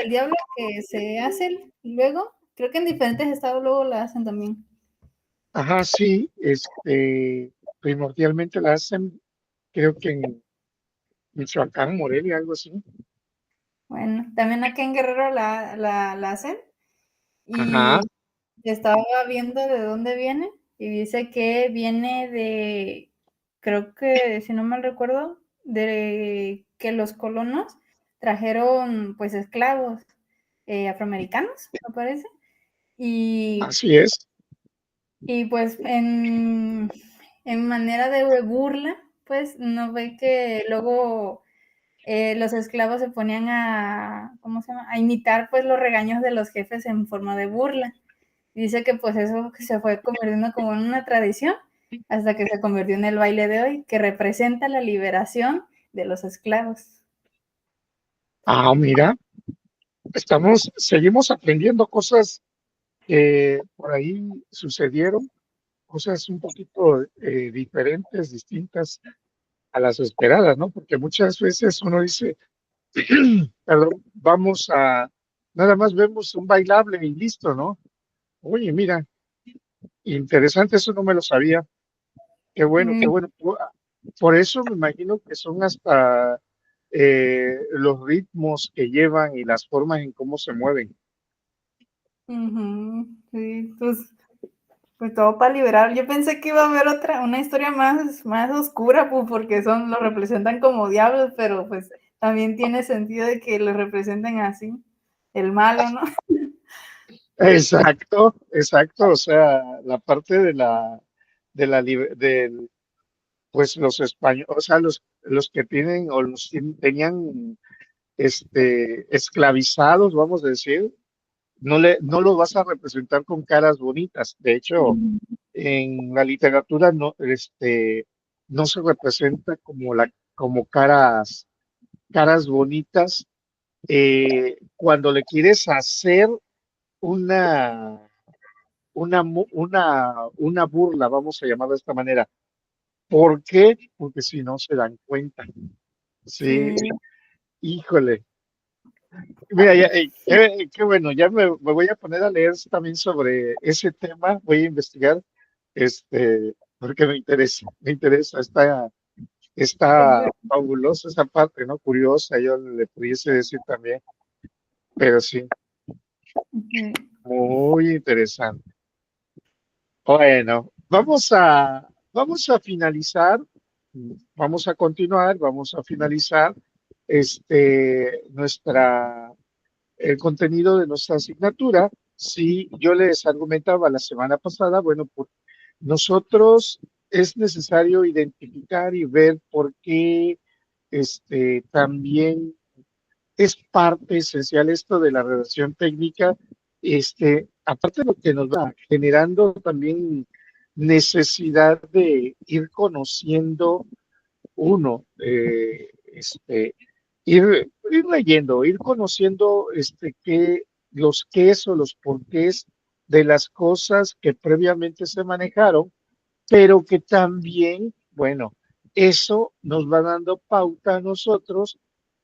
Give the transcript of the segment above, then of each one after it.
del diablo que se hace luego, creo que en diferentes estados luego la hacen también. Ajá, sí, primordialmente la hacen, creo que en Michoacán, Morelia, algo así. Bueno, también aquí en Guerrero la hacen Ajá, y estaba viendo de dónde viene y dice que viene de, creo que si no mal recuerdo, de que los colonos trajeron pues esclavos afroamericanos, me parece, y, así es. y pues en manera de burla, pues no ve que luego los esclavos se ponían a, ¿cómo se llama? A imitar pues los regaños de los jefes en forma de burla. Dice que pues eso se fue convirtiendo como en una tradición hasta que se convirtió en el baile de hoy, que representa la liberación de los esclavos. Ah, mira, seguimos aprendiendo cosas que por ahí sucedieron, cosas un poquito diferentes, distintas a las esperadas, ¿no? Porque muchas veces uno dice, perdón, nada más vemos un bailable y listo, ¿no? Oye, mira, interesante, eso no me lo sabía. Qué bueno, qué Mm, bueno. Por eso me imagino que son hasta los ritmos que llevan y las formas en cómo se mueven. ujú, sí, pues todo para liberar. Yo pensé que iba a haber otra, una historia más oscura, pues, porque lo representan como diablos, pero pues también tiene sentido de que los representen así, el malo, ¿no? Exacto, exacto. O sea, la parte pues los españoles, o sea, los que tienen o tenían esclavizados, vamos a decir, no los vas a representar con caras bonitas. De hecho, en la literatura no se representa como caras bonitas cuando le quieres hacer una, una burla, vamos a llamarlo de esta manera. ¿Por qué? Porque si no se dan cuenta. Sí, Sí, híjole. Mira, qué bueno, ya me voy a poner a leer también sobre ese tema, voy a investigar, porque me interesa, está fabulosa esa parte, ¿no? Curiosa, yo le pudiese decir también, pero sí, sí. muy interesante. Bueno, vamos a finalizar, vamos a continuar, vamos a finalizar nuestra el contenido de nuestra asignatura. Si yo les argumentaba la semana pasada, bueno, pues nosotros es necesario identificar y ver por qué también es parte esencial esto de la redacción técnica, aparte de lo que nos va generando también necesidad de ir conociendo uno, ir leyendo, ir conociendo los qués o los porqués de las cosas que previamente se manejaron, pero que también, bueno, eso nos va dando pauta a nosotros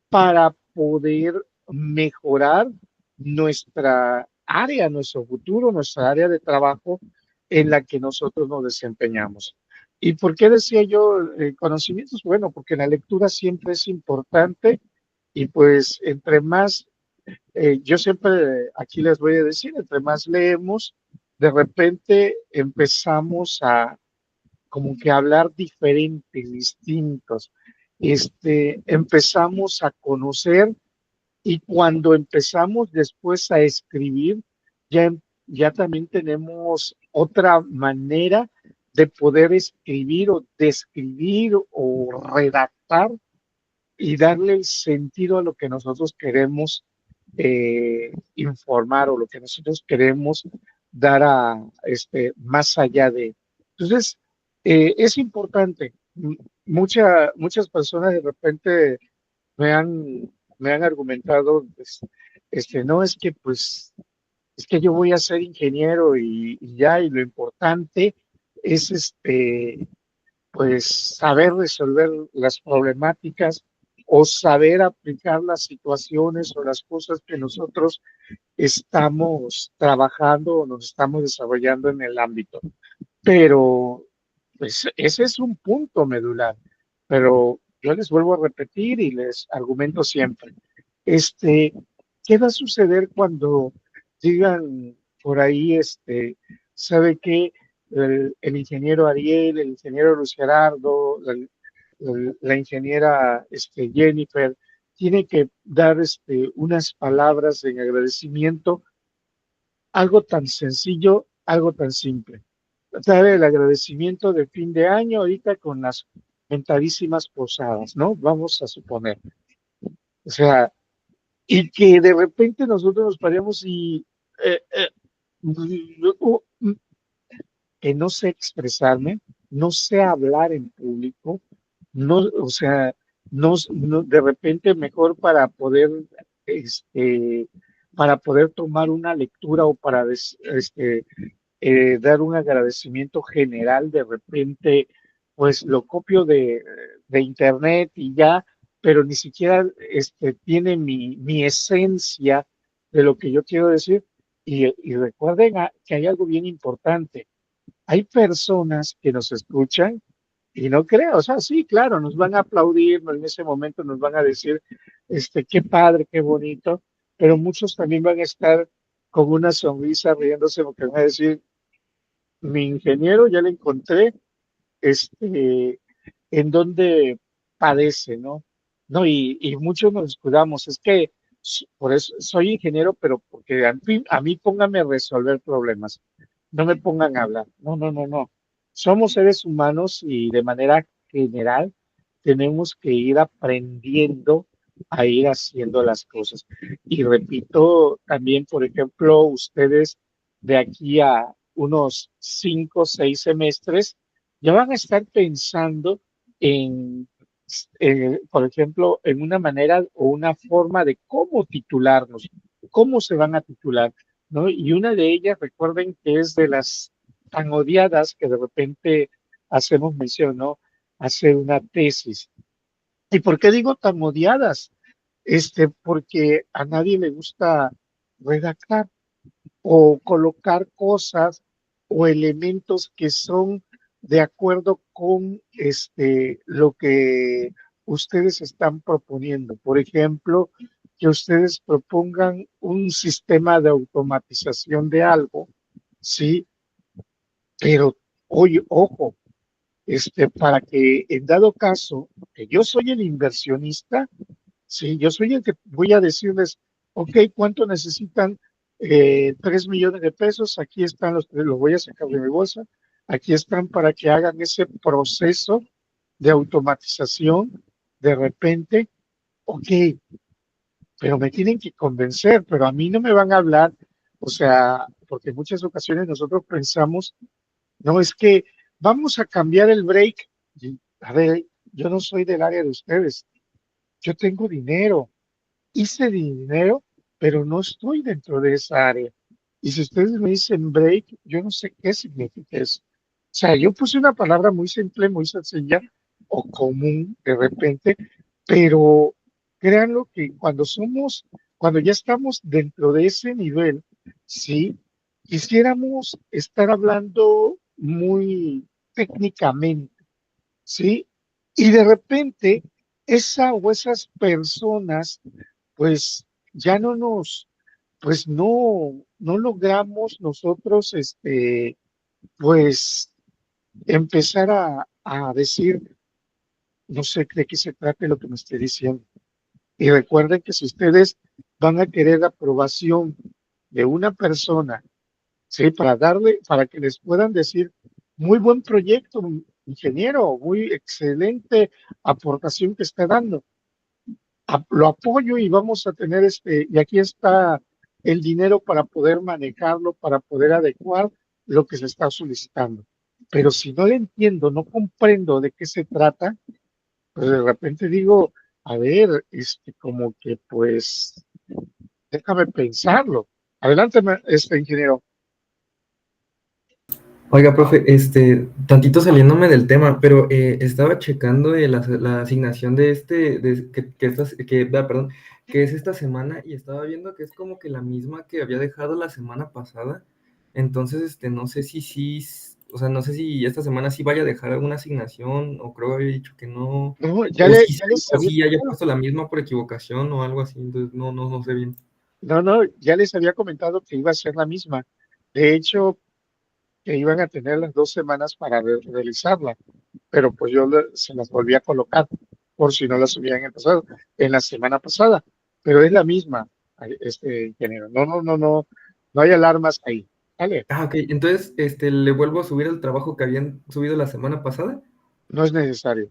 para poder mejorar nuestra área, nuestro futuro, nuestra área de trabajo en la que nosotros nos desempeñamos. ¿Y por qué decía yo conocimientos? Bueno, porque la lectura siempre es importante y pues entre más, yo siempre aquí les voy a decir, entre más leemos, de repente empezamos a como que hablar diferentes, distintos. Empezamos a conocer y cuando empezamos después a escribir, ya, ya también tenemos otra manera de poder escribir o describir o redactar y darle el sentido a lo que nosotros queremos informar o lo que nosotros queremos dar más allá de. Entonces, es importante. Muchas personas de repente me han, me han argumentado, pues, no es que pues, es que yo voy a ser ingeniero y ya, y lo importante es pues saber resolver las problemáticas o saber aplicar las situaciones o las cosas que nosotros estamos trabajando o nos estamos desarrollando en el ámbito. Pero pues ese es un punto medular. Pero yo les vuelvo a repetir y les argumento siempre. Este, ¿Qué va a suceder cuando digan por ahí, sabe que el ingeniero Ariel, el ingeniero Luis Gerardo, la ingeniera Jennifer, tiene que dar unas palabras en agradecimiento, algo tan sencillo, algo tan simple? Dar el agradecimiento de fin de año ahorita con las mentadísimas posadas, ¿no? Vamos a suponer. O sea, y que de repente nosotros nos paremos y eh, eh, que no sé expresarme, no sé hablar en público, no, o sea, de repente mejor este, para poder tomar una lectura o para dar un agradecimiento general, de repente, pues lo copio de internet y ya, pero ni siquiera tiene mi esencia de lo que yo quiero decir. Y recuerden que hay algo bien importante. Hay personas que nos escuchan y no creo, o sea, sí, claro, nos van a aplaudir, en ese momento nos van a decir, qué padre, qué bonito, pero muchos también van a estar con una sonrisa riéndose porque van a decir, mi ingeniero ya le encontré, en donde padece, ¿no? No, y muchos nos escudamos, es que por eso soy ingeniero, pero porque a mí pónganme a resolver problemas, no me pongan a hablar. No, no, no, no. Somos seres humanos y de manera general tenemos que ir aprendiendo a ir haciendo las cosas. Y repito, también, por ejemplo, ustedes de aquí a unos 5 o 6 semestres ya van a estar pensando en, por ejemplo, en una manera o una forma de cómo titularnos, cómo se van a titular, ¿no? Y una de ellas, recuerden que es de las tan odiadas que de repente hacemos mención, ¿no? Hacer una tesis. ¿Y por qué digo tan odiadas? Porque a nadie le gusta redactar o colocar cosas o elementos que son de acuerdo con lo que ustedes están proponiendo. Por ejemplo, que ustedes propongan un sistema de automatización de algo, sí, pero oye, ojo, para que en dado caso que yo soy el inversionista, sí, yo soy el que voy a decirles, ok, ¿cuánto necesitan? 3 millones de pesos, aquí están los voy a sacar de mi bolsa, aquí están para que hagan ese proceso de automatización. De repente, ok, pero me tienen que convencer, pero a mí no me van a hablar, o sea, porque en muchas ocasiones nosotros pensamos, no, es que vamos a cambiar el break. A ver, yo no soy del área de ustedes, yo tengo dinero, hice dinero, pero no estoy dentro de esa área. Y si ustedes me dicen break, yo no sé qué significa eso. O sea, yo puse una palabra muy simple, muy sencilla o común de repente, pero créanlo que cuando ya estamos dentro de ese nivel, sí, quisiéramos estar hablando muy técnicamente, ¿sí? Y de repente, esa o esas personas pues ya pues no logramos nosotros, pues empezar a decir, no sé de qué se trata lo que me esté diciendo. Y recuerden que si ustedes van a querer la aprobación de una persona, sí, para que les puedan decir, muy buen proyecto, ingeniero, muy excelente aportación que está dando, lo apoyo y vamos a tener y aquí está el dinero para poder manejarlo, para poder adecuar lo que se está solicitando. Pero si no le entiendo, no comprendo de qué se trata, pues de repente digo, a ver, como que pues, déjame pensarlo. Adelante, ingeniero. Oiga, profe, tantito saliéndome del tema, pero estaba checando la asignación de perdón, que es esta semana y estaba viendo que es como que la misma que había dejado la semana pasada. Entonces, no sé si sí, o sea, no sé si esta semana sí vaya a dejar alguna asignación o creo que había dicho que no, No, ya les o había sí haya puesto la misma por equivocación o algo así, entonces no sé bien. No, no, ya les había comentado que iba a ser la misma. De hecho, que iban a tener las 2 semanas para realizarla, pero pues se las volví a colocar por si no las hubieran empezado en la semana pasada. Pero es la misma, ingeniero. No hay alarmas ahí. ¿Vale? Ah, ok, entonces, le vuelvo a subir el trabajo que habían subido la semana pasada. No es necesario.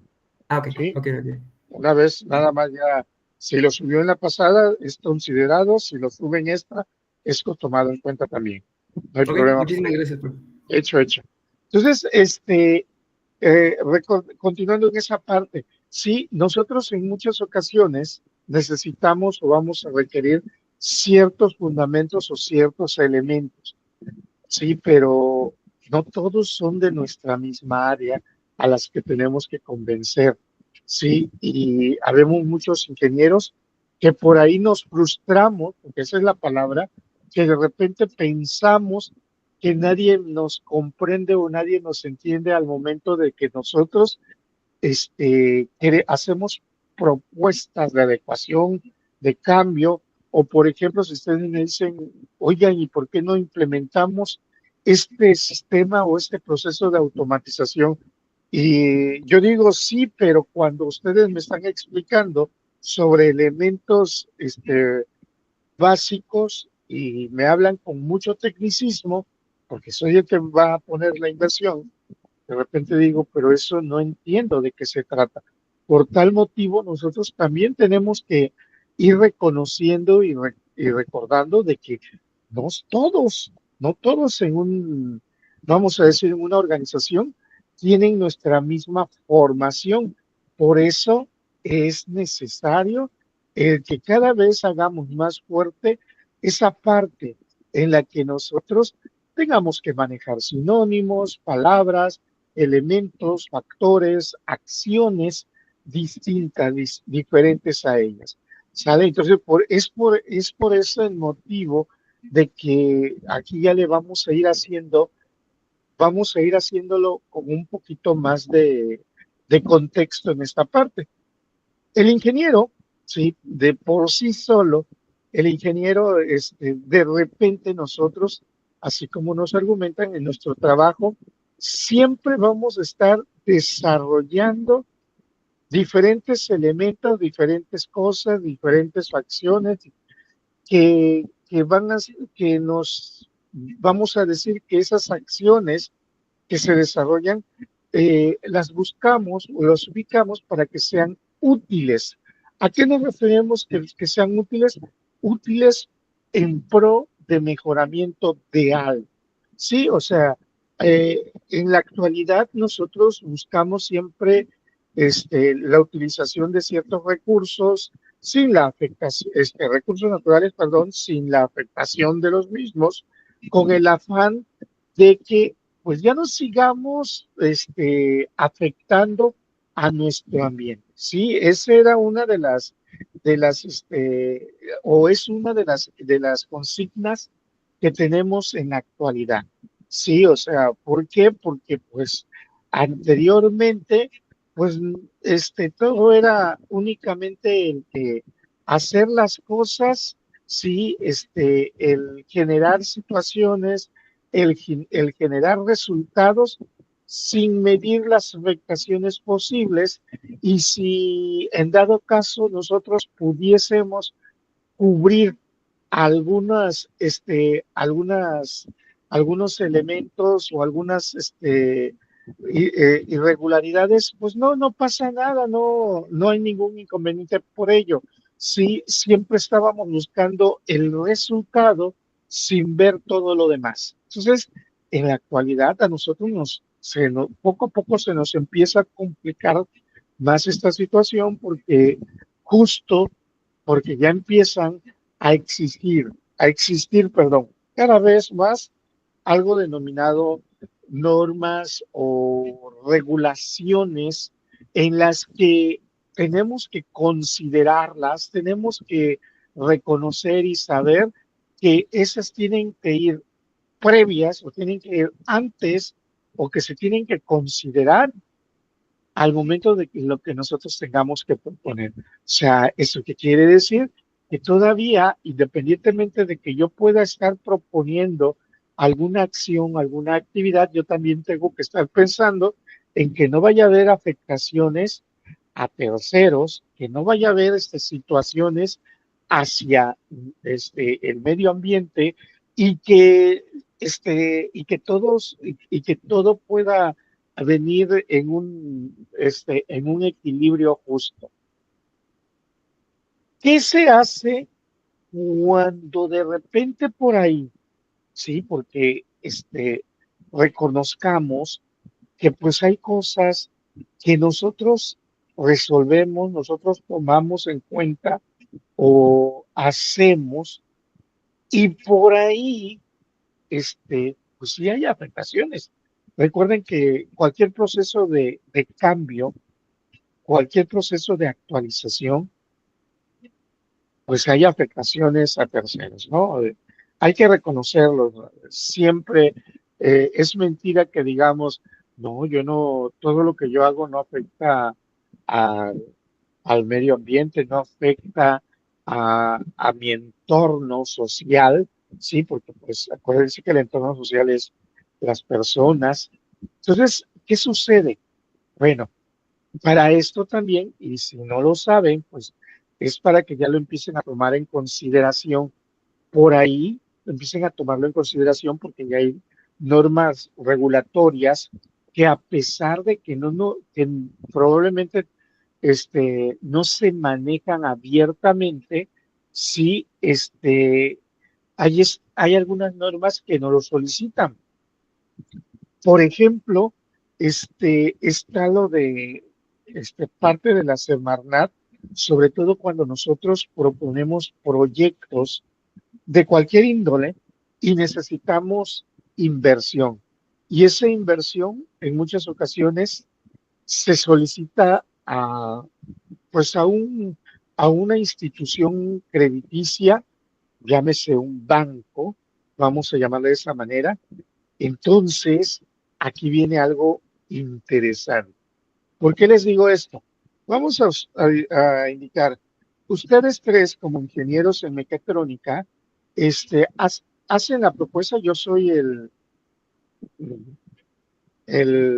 Ah, ok, ¿Sí? ok, ok. Una vez nada más ya, si lo subió en la pasada, es considerado, si lo sube en esta, es tomado en cuenta también. No hay Ok, problema por muchísimas ello. gracias, profe. Hecho, hecho. Entonces, continuando en esa parte, sí, nosotros en muchas ocasiones necesitamos o vamos a requerir ciertos fundamentos o ciertos elementos, sí, pero no todos son de nuestra misma área a las que tenemos que convencer, sí, y habemos muchos ingenieros que por ahí nos frustramos, porque esa es la palabra, que de repente pensamos que nadie nos comprende o nadie nos entiende al momento de que nosotros hacemos propuestas de adecuación, de cambio, o por ejemplo, si ustedes me dicen, oigan, ¿y por qué no implementamos este sistema o este proceso de automatización? Y yo digo sí, pero cuando ustedes me están explicando sobre elementos básicos y me hablan con mucho tecnicismo, porque soy el que va a poner la inversión, de repente digo, pero eso no entiendo de qué se trata. Por tal motivo, nosotros también tenemos que ir reconociendo y recordando de que no todos, no todos vamos a decir, en una organización tienen nuestra misma formación. Por eso es necesario el que cada vez hagamos más fuerte esa parte en la que nosotros tengamos que manejar sinónimos, palabras, elementos, factores, acciones distintas, diferentes a ellas. ¿Sale? Entonces, es por eso el motivo de que aquí ya le vamos a ir haciéndolo con un poquito más de contexto en esta parte. El ingeniero, sí, de por sí solo, el ingeniero, de repente nosotros, así como nos argumentan en nuestro trabajo, siempre vamos a estar desarrollando diferentes elementos, diferentes cosas, diferentes facciones que nos vamos a decir que esas acciones que se desarrollan, las buscamos o las ubicamos para que sean útiles. ¿A qué nos referimos que sean útiles? Útiles en pro de mejoramiento de algo. Sí, o sea, en la actualidad nosotros buscamos siempre la utilización de ciertos recursos sin la afectación, recursos naturales, perdón, sin la afectación de los mismos, con el afán de que pues ya no sigamos afectando a nuestro ambiente. Sí, esa era una de las, o es una de las consignas que tenemos en la actualidad. Sí, o sea, ¿por qué? Porque pues anteriormente, pues todo era únicamente el que hacer las cosas, sí, el generar situaciones, el generar resultados sin medir las afectaciones posibles y si en dado caso nosotros pudiésemos cubrir algunos elementos o algunas irregularidades, pues no pasa nada, no hay ningún inconveniente por ello. Sí, siempre estábamos buscando el resultado sin ver todo lo demás. Entonces, en la actualidad a nosotros poco a poco se nos empieza a complicar más esta situación justo porque ya empiezan a existir, perdón, cada vez más algo denominado normas o regulaciones en las que tenemos que considerarlas, tenemos que reconocer y saber que esas tienen que ir previas o tienen que ir antes o que se tienen que considerar al momento de que lo que nosotros tengamos que proponer. O sea, ¿eso qué quiere decir? Que todavía, independientemente de que yo pueda estar proponiendo alguna acción, alguna actividad, yo también tengo que estar pensando en que no vaya a haber afectaciones a terceros, que no vaya a haber situaciones hacia el medio ambiente y que, y que todo pueda a venir en un equilibrio justo. ¿Qué se hace cuando de repente por ahí, sí? Porque reconozcamos que pues hay cosas que nosotros resolvemos, nosotros tomamos en cuenta o hacemos y por ahí pues sí hay afectaciones. Recuerden que cualquier proceso de cambio, cualquier proceso de actualización, pues hay afectaciones a terceros, ¿no? Hay que reconocerlo, ¿no? Siempre es mentira que digamos, no, yo no, todo lo que yo hago no afecta a- al medio ambiente, no afecta a mi entorno social, sí, porque pues acuérdense que el entorno social es las personas. Entonces, ¿qué sucede? Bueno, para esto también, y si no lo saben, pues es para que ya lo empiecen a tomar en consideración. Por ahí empiecen a tomarlo en consideración porque ya hay normas regulatorias que a pesar de que que probablemente no se manejan abiertamente, sí hay algunas normas que no lo solicitan. Por ejemplo, está lo de parte de la Semarnat, sobre todo cuando nosotros proponemos proyectos de cualquier índole y necesitamos inversión. Y esa inversión en muchas ocasiones se solicita pues a una institución crediticia, llámese un banco, vamos a llamarle de esa manera. Entonces, aquí viene algo interesante. ¿Por qué les digo esto? Vamos a indicar, ustedes tres como ingenieros en mecatrónica, hacen la propuesta, yo soy el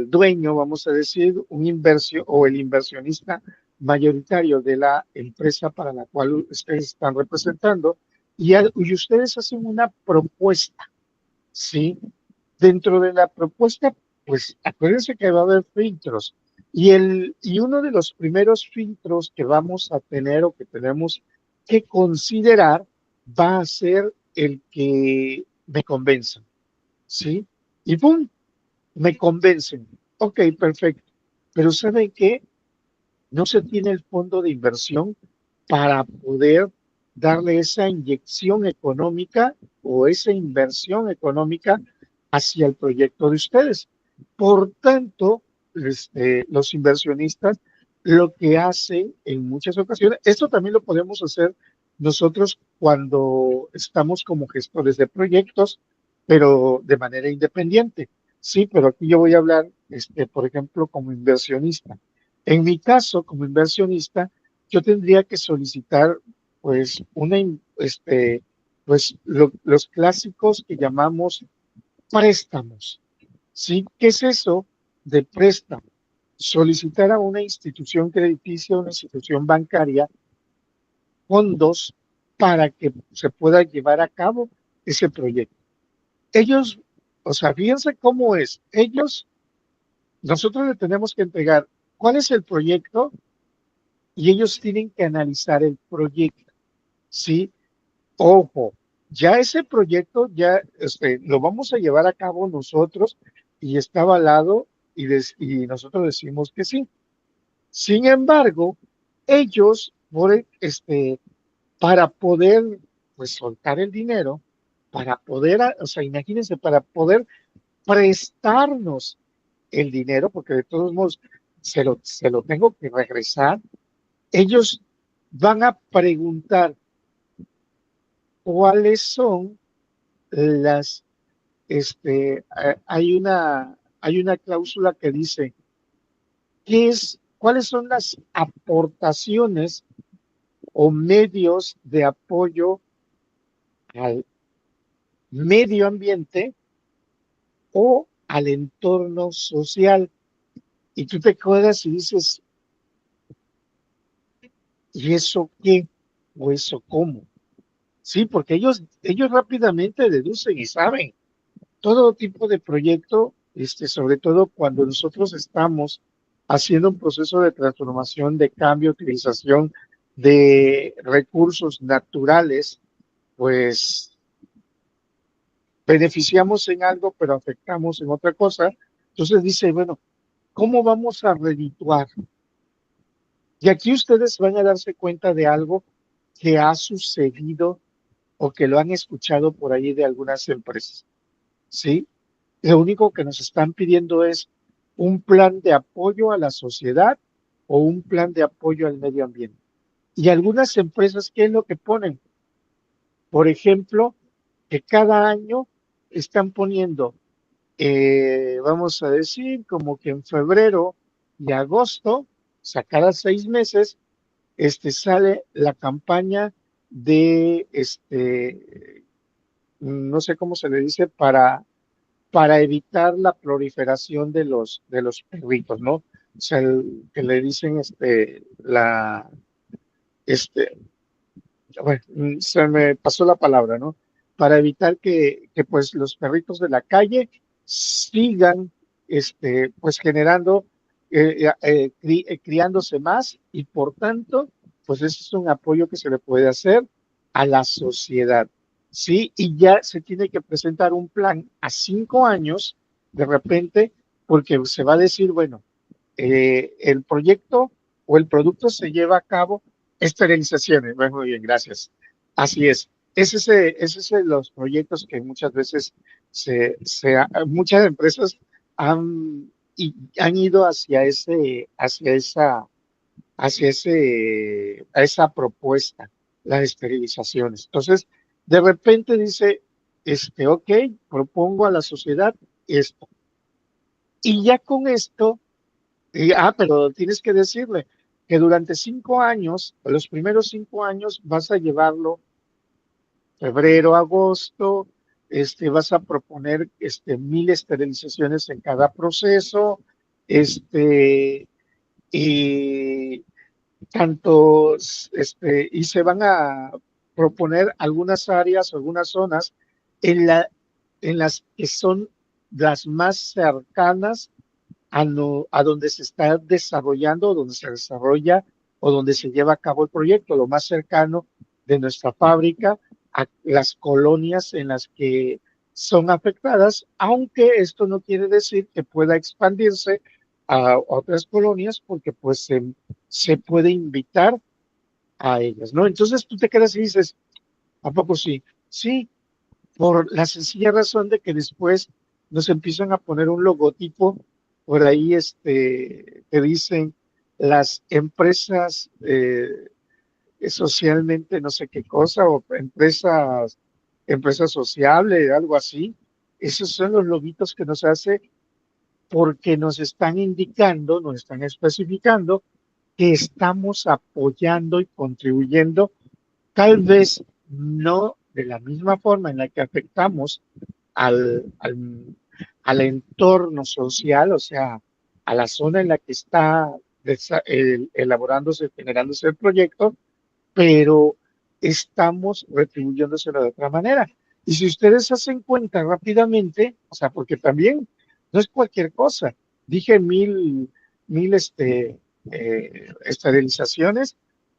dueño, vamos a decir, un inversión o el inversionista mayoritario de la empresa para la cual ustedes están representando, y ustedes hacen una propuesta, ¿sí? Dentro de la propuesta, pues acuérdense que va a haber filtros. Y uno de los primeros filtros que vamos a tener o que tenemos que considerar va a ser el que me convenza, ¿sí? Y ¡pum! Me convencen. Ok, perfecto. Pero ¿saben qué? No se tiene el fondo de inversión para poder darle esa inyección económica o esa inversión económica hacia el proyecto de ustedes. Por tanto, los inversionistas lo que hacen en muchas ocasiones, esto también lo podemos hacer nosotros cuando estamos como gestores de proyectos, pero de manera independiente. Sí, pero aquí yo voy a hablar, por ejemplo, como inversionista. En mi caso, como inversionista, yo tendría que solicitar, pues, los clásicos que llamamos préstamos. ¿Sí? ¿Qué es eso de préstamo? Solicitar a una institución crediticia, una institución bancaria, fondos para que se pueda llevar a cabo ese proyecto. Ellos, o sea, fíjense cómo es. Nosotros le tenemos que entregar cuál es el proyecto y ellos tienen que analizar el proyecto, ¿sí? Ojo, ya ese proyecto ya lo vamos a llevar a cabo nosotros y está avalado y nosotros decimos que sí. Sin embargo, ellos, para poder pues soltar el dinero, para poder, o sea, imagínense, para poder prestarnos el dinero, porque de todos modos se lo tengo que regresar, ellos van a preguntar cuáles son las, hay una cláusula que dice, ¿cuáles son las aportaciones o medios de apoyo al medio ambiente o al entorno social? Y tú te quedas y dices, ¿y eso qué? ¿O eso cómo? Sí, porque ellos rápidamente deducen y saben todo tipo de proyecto, sobre todo cuando nosotros estamos haciendo un proceso de transformación, de cambio, utilización de recursos naturales, pues beneficiamos en algo, pero afectamos en otra cosa. Entonces dice, bueno, ¿cómo vamos a redituar? Y aquí ustedes van a darse cuenta de algo que ha sucedido o que lo han escuchado por ahí de algunas empresas, ¿sí? Lo único que nos están pidiendo es un plan de apoyo a la sociedad o un plan de apoyo al medio ambiente. Y algunas empresas, ¿qué es lo que ponen? Por ejemplo, que cada año están poniendo, vamos a decir, como que en febrero y agosto, o sea, cada 6 meses, sale la campaña de, no sé cómo se le dice, para evitar la proliferación de los perritos, ¿no? O sea, que le dicen, este, bueno, se me pasó la palabra, ¿no? Para evitar que pues los perritos de la calle sigan, pues generando, criándose más y por tanto, pues ese es un apoyo que se le puede hacer a la sociedad, ¿sí? Y ya se tiene que presentar un plan a 5 años, de repente, porque se va a decir, bueno, el proyecto o el producto se lleva a cabo esterilizaciones. Bueno, muy bien, gracias. Así es. Es ese los proyectos que muchas veces muchas empresas han ido a esa propuesta, las esterilizaciones. Entonces, de repente dice, ok, propongo a la sociedad esto. Y ya con esto, pero tienes que decirle que durante 5 años, los primeros 5 años, vas a llevarlo febrero, agosto, vas a proponer 1,000 esterilizaciones en cada proceso, y y se van a proponer algunas áreas, algunas zonas en las que son las más cercanas a donde se está desarrollando, donde se desarrolla o donde se lleva a cabo el proyecto, lo más cercano de nuestra fábrica a las colonias en las que son afectadas, aunque esto no quiere decir que pueda expandirse a otras colonias porque pues se puede invitar a ellas, ¿no? Entonces tú te quedas y dices, ¿a poco sí? Sí, por la sencilla razón de que después nos empiezan a poner un logotipo por ahí, que dicen las empresas socialmente no sé qué cosa, o empresas sociables, algo así. Esos son los logitos que nos hace porque nos están indicando, nos están especificando que estamos apoyando y contribuyendo, tal vez no de la misma forma en la que afectamos al entorno social, o sea, a la zona en la que está elaborándose, generándose el proyecto, pero estamos retribuyéndoselo de otra manera. Y si ustedes hacen cuenta rápidamente, o sea, porque también no es cualquier cosa, dije mil esterilizaciones,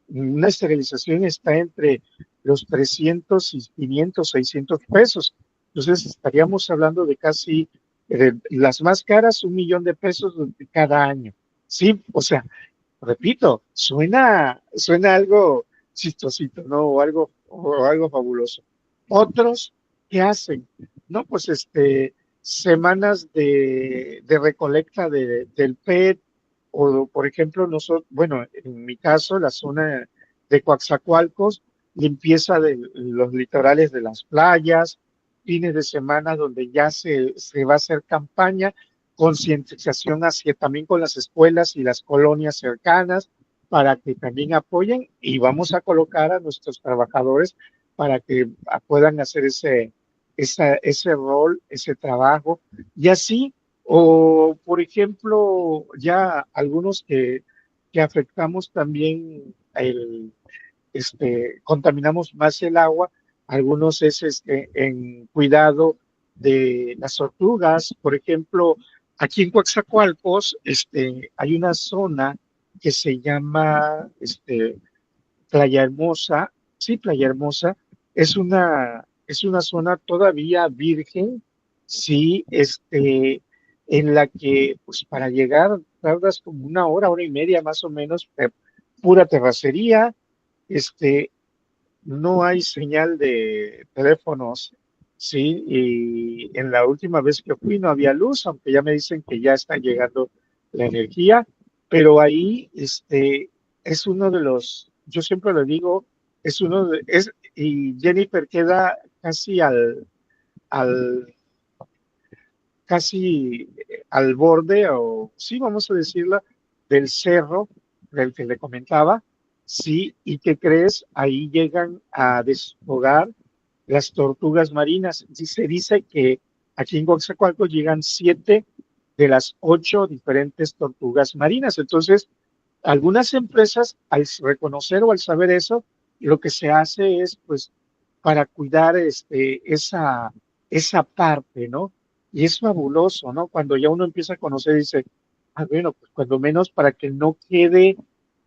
una esterilización está entre los 300 y 500, 600 pesos. Entonces estaríamos hablando de casi, las más caras, 1,000,000 de pesos cada año. Sí, o sea, repito, suena algo chistosito, ¿no? O algo fabuloso. Otros, ¿qué hacen? No, pues semanas de recolecta del PET, o por ejemplo, nosotros, bueno, en mi caso, la zona de Coatzacoalcos, limpieza de los litorales de las playas, fines de semana donde ya se va a hacer campaña, concientización hacia también con las escuelas y las colonias cercanas para que también apoyen, y vamos a colocar a nuestros trabajadores para que puedan hacer ese rol, ese trabajo, y así, o por ejemplo, ya algunos que afectamos también contaminamos más el agua, algunos es en cuidado de las tortugas, por ejemplo, aquí en Coatzacoalcos, hay una zona que se llama, Playa Hermosa, sí, Playa Hermosa, es una zona todavía virgen, sí, en la que, pues para llegar tardas como una hora y media más o menos, pura terracería, este, no hay señal de teléfonos, sí, y en la última vez que fui no había luz, aunque ya me dicen que ya está llegando la energía, pero ahí, es uno de los, yo siempre lo digo, y Jennifer queda al, casi al borde, o sí, vamos a decirlo, del cerro del que le comentaba, sí, y ¿qué crees? Ahí llegan a deshogar las tortugas marinas. Y se dice que aquí en Coatzacoalcos llegan 7 de las 8 diferentes tortugas marinas. Entonces, algunas empresas, al reconocer o al saber eso, lo que se hace es, pues, para cuidar esa parte, ¿no? Y es fabuloso, ¿no? Cuando ya uno empieza a conocer, dice, bueno, pues cuando menos para que no quede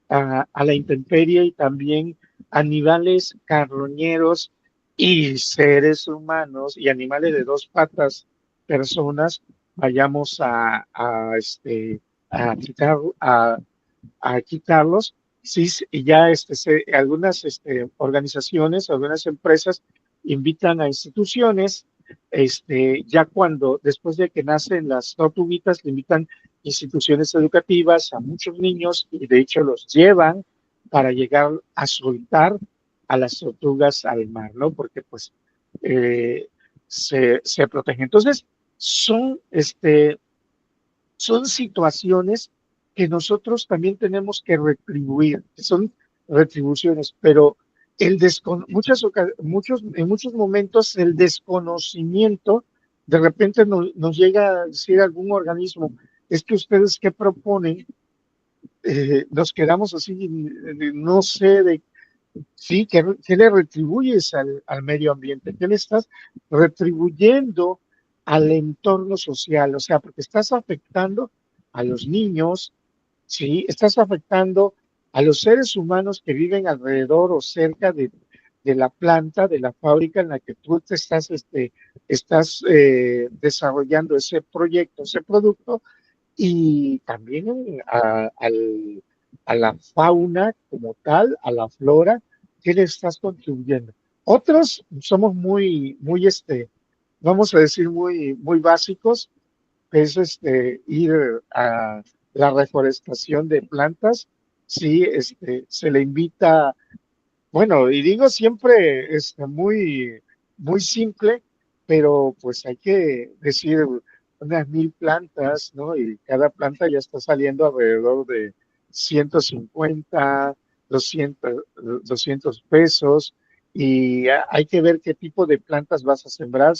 a la intemperie, y también animales carroñeros y seres humanos y animales de dos patas, personas, vayamos a quitar, a quitarlos. Sí, y ya algunas organizaciones, algunas empresas invitan a instituciones, ya cuando, después de que nacen las tortuguitas, le invitan instituciones educativas a muchos niños, y de hecho los llevan para llegar a soltar a las tortugas al mar, ¿no? Porque pues eh, se protegen. Entonces, son, son situaciones que nosotros también tenemos que retribuir, que son retribuciones, pero en muchos momentos el desconocimiento, de repente nos llega a decir algún organismo, es que ustedes qué proponen, nos quedamos así, no sé de sí, ¿qué le retribuyes al medio ambiente? ¿Qué le estás retribuyendo al entorno social? O sea, porque estás afectando a los niños, ¿sí? Estás afectando a los seres humanos que viven alrededor o cerca de la planta, de la fábrica en la que tú estás desarrollando ese proyecto, ese producto, y también a la fauna como tal, a la flora, ¿qué le estás contribuyendo? Otros somos muy, vamos a decir, muy básicos, es ir a la reforestación de plantas. Sí, se le invita, bueno, y digo siempre muy simple, pero pues hay que decir unas 1000 plantas, ¿no? Y cada planta ya está saliendo alrededor de 150, 200 pesos, y hay que ver qué tipo de plantas vas a sembrar,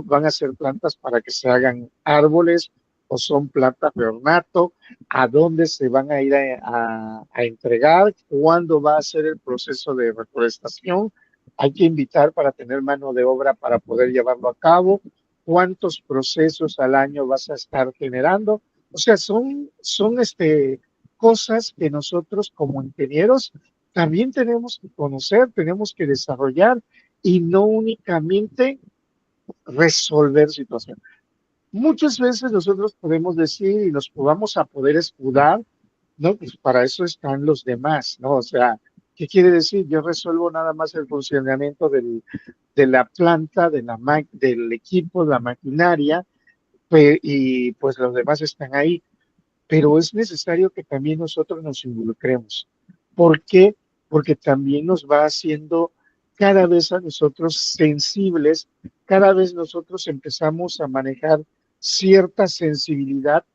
van a ser plantas para que se hagan árboles o son plantas de ornato, a dónde se van a ir a entregar, cuándo va a ser el proceso de reforestación. Hay que invitar para tener mano de obra para poder llevarlo a cabo, cuántos procesos al año vas a estar generando. O sea, son cosas que nosotros como ingenieros también tenemos que conocer, tenemos que desarrollar, y no únicamente resolver situaciones. Muchas veces nosotros podemos decir y nos vamos a poder escudar, ¿no? Pues para eso están los demás, ¿no? O sea, ¿Qué quiere decir? Yo resuelvo nada más el funcionamiento de la planta, del equipo, la maquinaria, y pues los demás están ahí. Pero es necesario que también nosotros nos involucremos. ¿Por qué? Porque también nos va haciendo cada vez a nosotros sensibles, cada vez nosotros empezamos a manejar cierta sensibilidad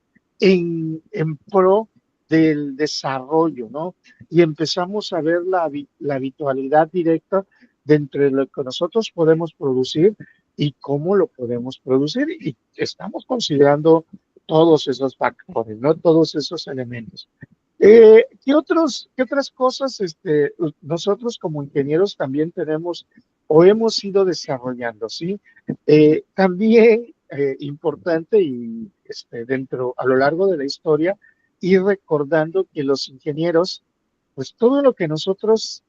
en pro del desarrollo, ¿no? Y empezamos a ver la habitualidad directa de entre lo que nosotros podemos producir y cómo lo podemos producir. Y estamos considerando todos esos factores, ¿no? Todos esos elementos. ¿Qué otras cosas nosotros como ingenieros también tenemos o hemos ido desarrollando, ¿sí? También importante y a lo largo de la historia, ir recordando que los ingenieros, pues todo lo que nosotros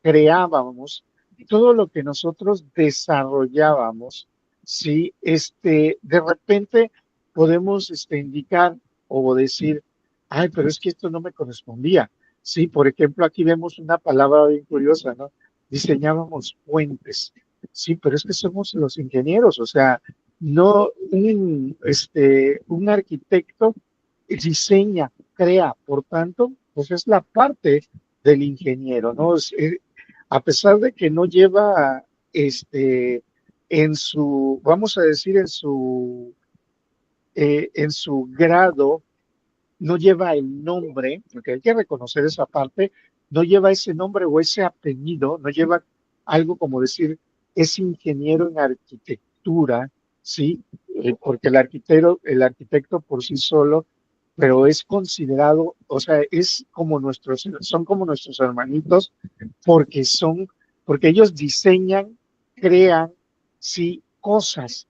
creábamos, todo lo que nosotros desarrollábamos, ¿sí? De repente podemos indicar o decir, ay, pero es que esto no me correspondía. Sí, por ejemplo, aquí vemos una palabra bien curiosa, ¿no? Diseñábamos puentes. Sí, pero es que somos los ingenieros, o sea, no un arquitecto diseña, crea, por tanto, pues es la parte del ingeniero, ¿no? A pesar de que no lleva en su, vamos a decir, en su grado, no lleva el nombre, porque hay que reconocer esa parte, no lleva ese nombre o ese apellido, no lleva algo como decir, es ingeniero en arquitectura, ¿sí? Porque el arquitecto por sí solo, pero es considerado, o sea, son como nuestros hermanitos, porque porque ellos diseñan, crean, sí, cosas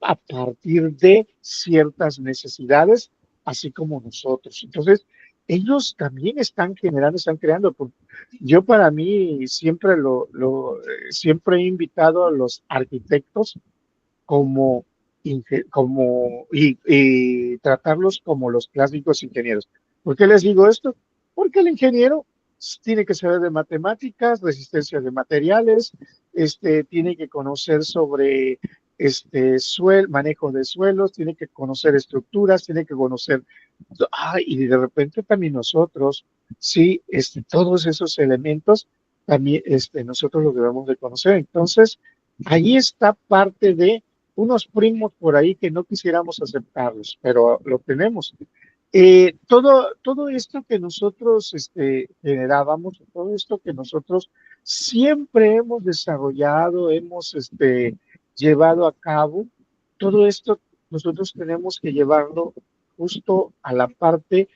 a partir de ciertas necesidades, así como nosotros. Entonces, ellos también están generando, están creando. Yo para mí siempre he invitado a los arquitectos como, y tratarlos como los clásicos ingenieros. ¿Por qué les digo esto? Porque el ingeniero tiene que saber de matemáticas, resistencia de materiales, tiene que conocer sobre manejo de suelos, tiene que conocer estructuras, tiene que conocer, y de repente también nosotros, sí, todos esos elementos también nosotros los debemos de conocer. Entonces, ahí está parte de unos primos por ahí que no quisiéramos aceptarlos, pero lo tenemos. Todo esto que nosotros generábamos, todo esto que nosotros siempre hemos desarrollado, hemos llevado a cabo, todo esto nosotros tenemos que llevarlo justo a la parte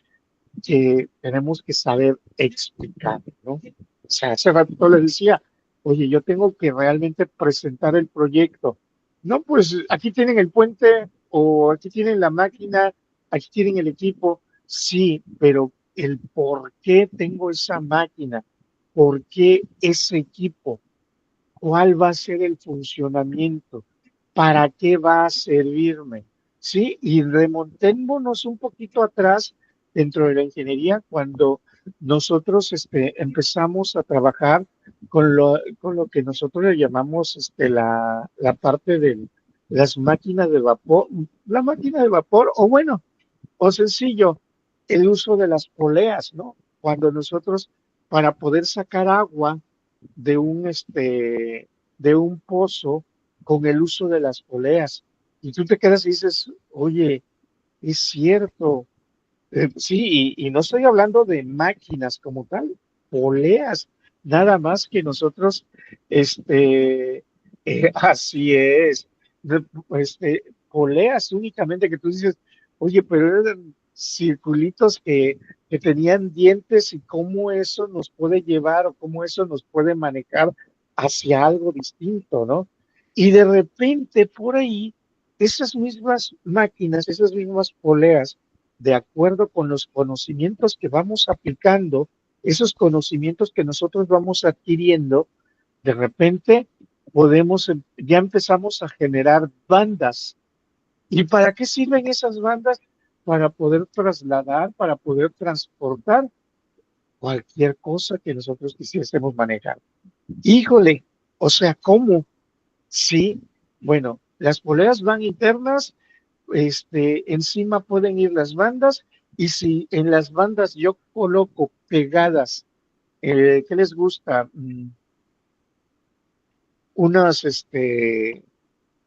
que tenemos que saber explicar, ¿no? O sea, hace rato les decía, oye, yo tengo que realmente presentar el proyecto. No, pues aquí tienen el puente o aquí tienen la máquina, aquí tienen el equipo. Sí, pero el por qué tengo esa máquina, por qué ese equipo, cuál va a ser el funcionamiento, para qué va a servirme, ¿sí? Y remontémonos un poquito atrás dentro de la ingeniería cuando nosotros empezamos a trabajar con lo que nosotros le llamamos la parte de las máquinas de vapor, la máquina de vapor, o bueno, o sencillo, el uso de las poleas, ¿no? Cuando nosotros, para poder sacar agua de de un pozo con el uso de las poleas. Y tú te quedas y dices, oye, es cierto. Sí, y no estoy hablando de máquinas como tal, poleas, nada más que nosotros, así es, poleas únicamente que tú dices, oye, pero eran circulitos que tenían dientes y cómo eso nos puede llevar o cómo eso nos puede manejar hacia algo distinto, ¿no? Y de repente por ahí, esas mismas máquinas, esas mismas poleas, de acuerdo con los conocimientos que vamos aplicando, esos conocimientos que nosotros vamos adquiriendo, de repente ya empezamos a generar bandas. ¿Y para qué sirven esas bandas? Para poder trasladar, para poder transportar cualquier cosa que nosotros quisiésemos manejar. Híjole, o sea, ¿cómo? Sí, bueno, las poleas van internas, encima pueden ir las bandas, y si en las bandas yo coloco pegadas, ¿qué les gusta? Unas,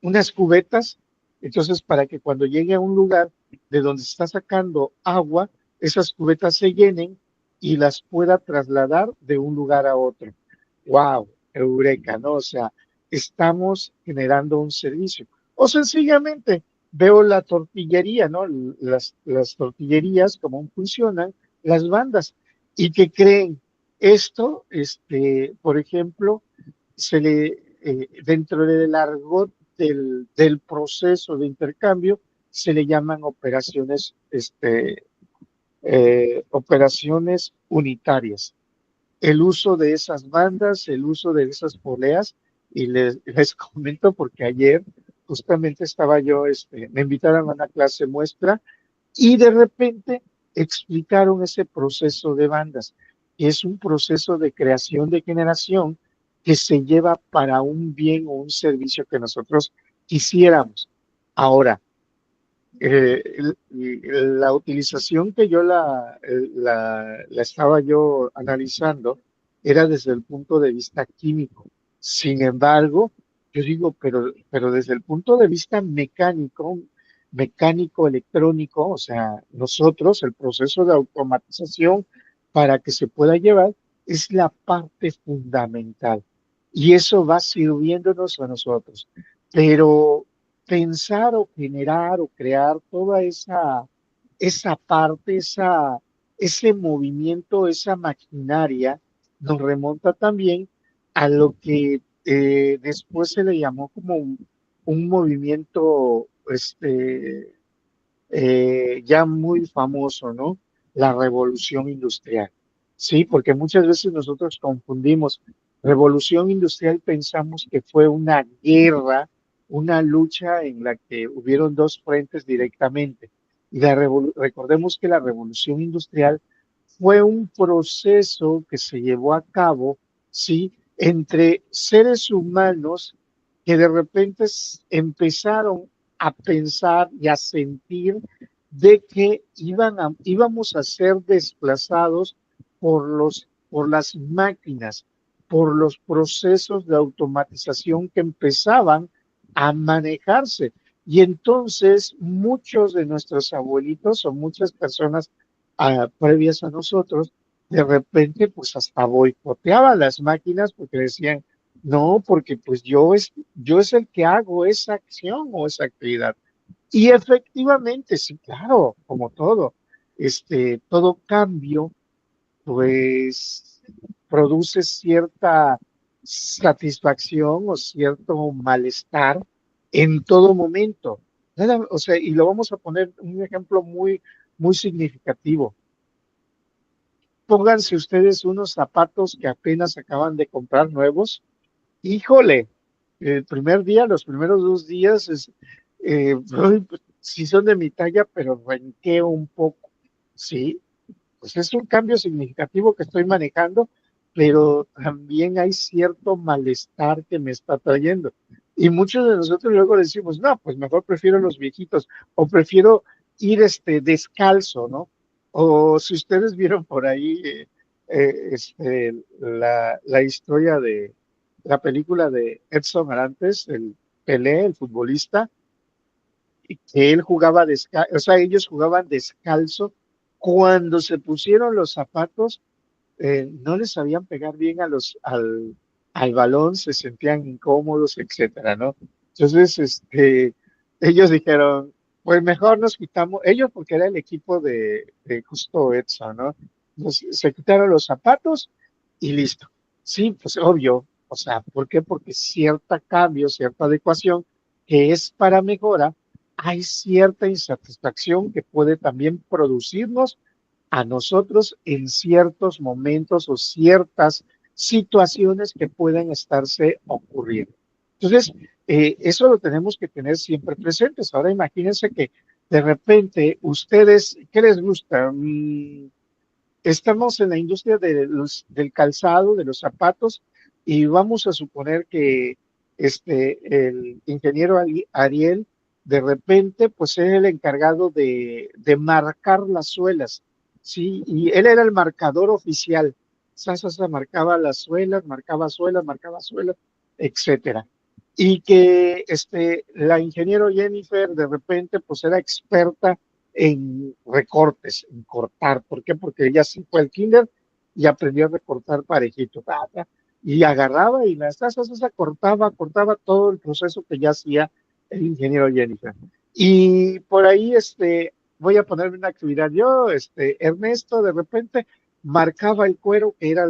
unas cubetas, entonces para que cuando llegue a un lugar de donde está sacando agua, esas cubetas se llenen y las pueda trasladar de un lugar a otro. ¡Wow! Eureka, ¿no? O sea, estamos generando un servicio. O sencillamente veo la tortillería, ¿no? Las tortillerías, cómo funcionan, las bandas. ¿Y qué creen? Esto, por ejemplo, dentro del argot del proceso de intercambio, se le llaman operaciones, operaciones unitarias. El uso de esas bandas, el uso de esas poleas, y les comento porque ayer justamente estaba yo, me invitaron a una clase muestra y de repente explicaron ese proceso de bandas. Es un proceso de creación de generación que se lleva para un bien o un servicio que nosotros quisiéramos. Ahora, la utilización que yo la estaba yo analizando era desde el punto de vista químico. Sin embargo, yo digo, pero desde el punto de vista mecánico, mecánico electrónico, o sea, nosotros, el proceso de automatización para que se pueda llevar es la parte fundamental. Y eso va sirviéndonos a nosotros. Pero pensar o generar o crear toda esa parte, ese movimiento, esa maquinaria, nos remonta también a lo que después se le llamó como un movimiento ya muy famoso, ¿no? La revolución industrial. Sí, porque muchas veces nosotros confundimos revolución industrial, pensamos que fue una guerra, una lucha en la que hubieron dos frentes directamente. Y recordemos que la revolución industrial fue un proceso que se llevó a cabo, sí, entre seres humanos que de repente empezaron a pensar y a sentir de que íbamos a ser desplazados por las máquinas, por los procesos de automatización que empezaban a manejarse. Y entonces muchos de nuestros abuelitos o muchas personas previas a nosotros, de repente pues hasta boicoteaban las máquinas porque decían, no, porque pues yo es el que hago esa acción o esa actividad. Y efectivamente, sí, claro, como todo, todo cambio, pues produce cierta satisfacción o cierto malestar en todo momento. O sea, y lo vamos a poner un ejemplo muy significativo. Pónganse ustedes unos zapatos que apenas acaban de comprar nuevos. Híjole, el primer día, los primeros 2 días, sí son de mi talla, pero renqueo un poco, ¿sí? Pues es un cambio significativo que estoy manejando, pero también hay cierto malestar que me está trayendo. Y muchos de nosotros luego decimos, no, pues mejor prefiero los viejitos, o prefiero ir descalzo, ¿no? O si ustedes vieron por ahí la historia de la película de Edson Arantes, el Pelé, el futbolista, y que él jugaba descalzo, o sea, ellos jugaban descalzo. Cuando se pusieron los zapatos, no les sabían pegar bien al balón, se sentían incómodos, etcétera, ¿no? Entonces, ellos dijeron, pues mejor nos quitamos, ellos porque era el equipo de justo Edson, ¿no? Se quitaron los zapatos y listo. Sí, pues obvio, o sea, ¿por qué? Porque cierto cambio, cierta adecuación que es para mejora, hay cierta insatisfacción que puede también producirnos a nosotros en ciertos momentos o ciertas situaciones que pueden estarse ocurriendo. Entonces, eso lo tenemos que tener siempre presentes. Ahora imagínense que de repente ustedes, ¿qué les gusta? estamos en la industria del calzado, de los zapatos, y vamos a suponer que el ingeniero Ariel, de repente, pues es el encargado de marcar las suelas, ¿sí? Y él era el marcador oficial. Sasa marcaba las suelas, marcaba suelas, etcétera. Y que la ingeniero Jennifer, de repente, pues era experta en recortes, en cortar. ¿Por qué? Porque ella sí fue al kinder y aprendió a recortar parejito. Y agarraba y las tazas, cortaba todo el proceso que ya hacía el ingeniero Jennifer. Y por ahí voy a ponerme una actividad. Yo, Ernesto, de repente marcaba el cuero que era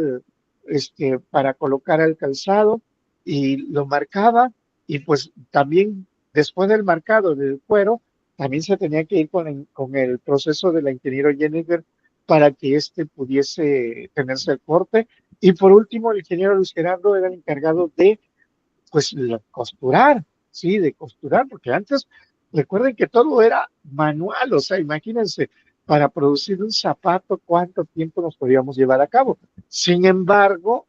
para colocar el calzado y lo marcaba y pues también después del marcado del cuero también se tenía que ir con el proceso de la ingeniero Jennifer para que pudiese tenerse el corte. Y por último, el ingeniero Luis Gerardo era el encargado de, pues, costurar, ¿sí? De costurar, porque antes, recuerden que todo era manual, o sea, imagínense, para producir un zapato, cuánto tiempo nos podíamos llevar a cabo. Sin embargo,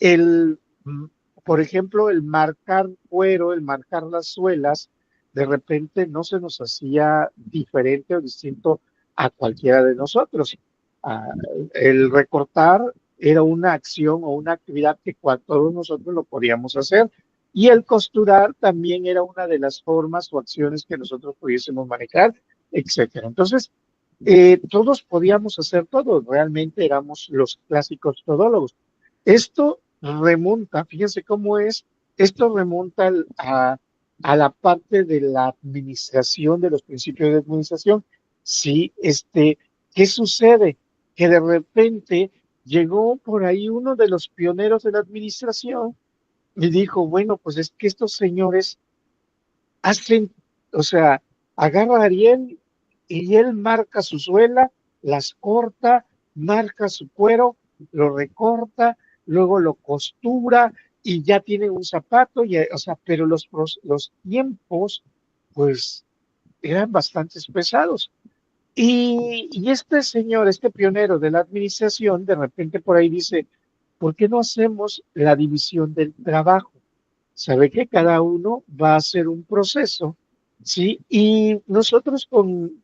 el, mm, por ejemplo, el marcar cuero, el marcar las suelas, de repente no se nos hacía diferente o distinto a cualquiera de nosotros. Ah, el recortar era una acción o una actividad que todos nosotros lo podíamos hacer. Y el costurar también era una de las formas o acciones que nosotros pudiésemos manejar, etcétera. Entonces, todos podíamos hacer todo, realmente éramos los clásicos todólogos. Esto remonta, fíjense cómo es, esto remonta a la parte de la administración, de los principios de administración. Sí, ¿qué sucede? Que de repente llegó por ahí uno de los pioneros de la administración y dijo, bueno, pues es que estos señores hacen, o sea, agarra a Ariel y él marca su suela, las corta, marca su cuero, lo recorta, luego lo costura y ya tiene un zapato, o sea, pero los tiempos, pues, eran bastante pesados. Y este señor, este pionero de la administración, de repente por ahí dice, ¿por qué no hacemos la división del trabajo? Sabe que cada uno va a hacer un proceso, ¿sí? Y nosotros con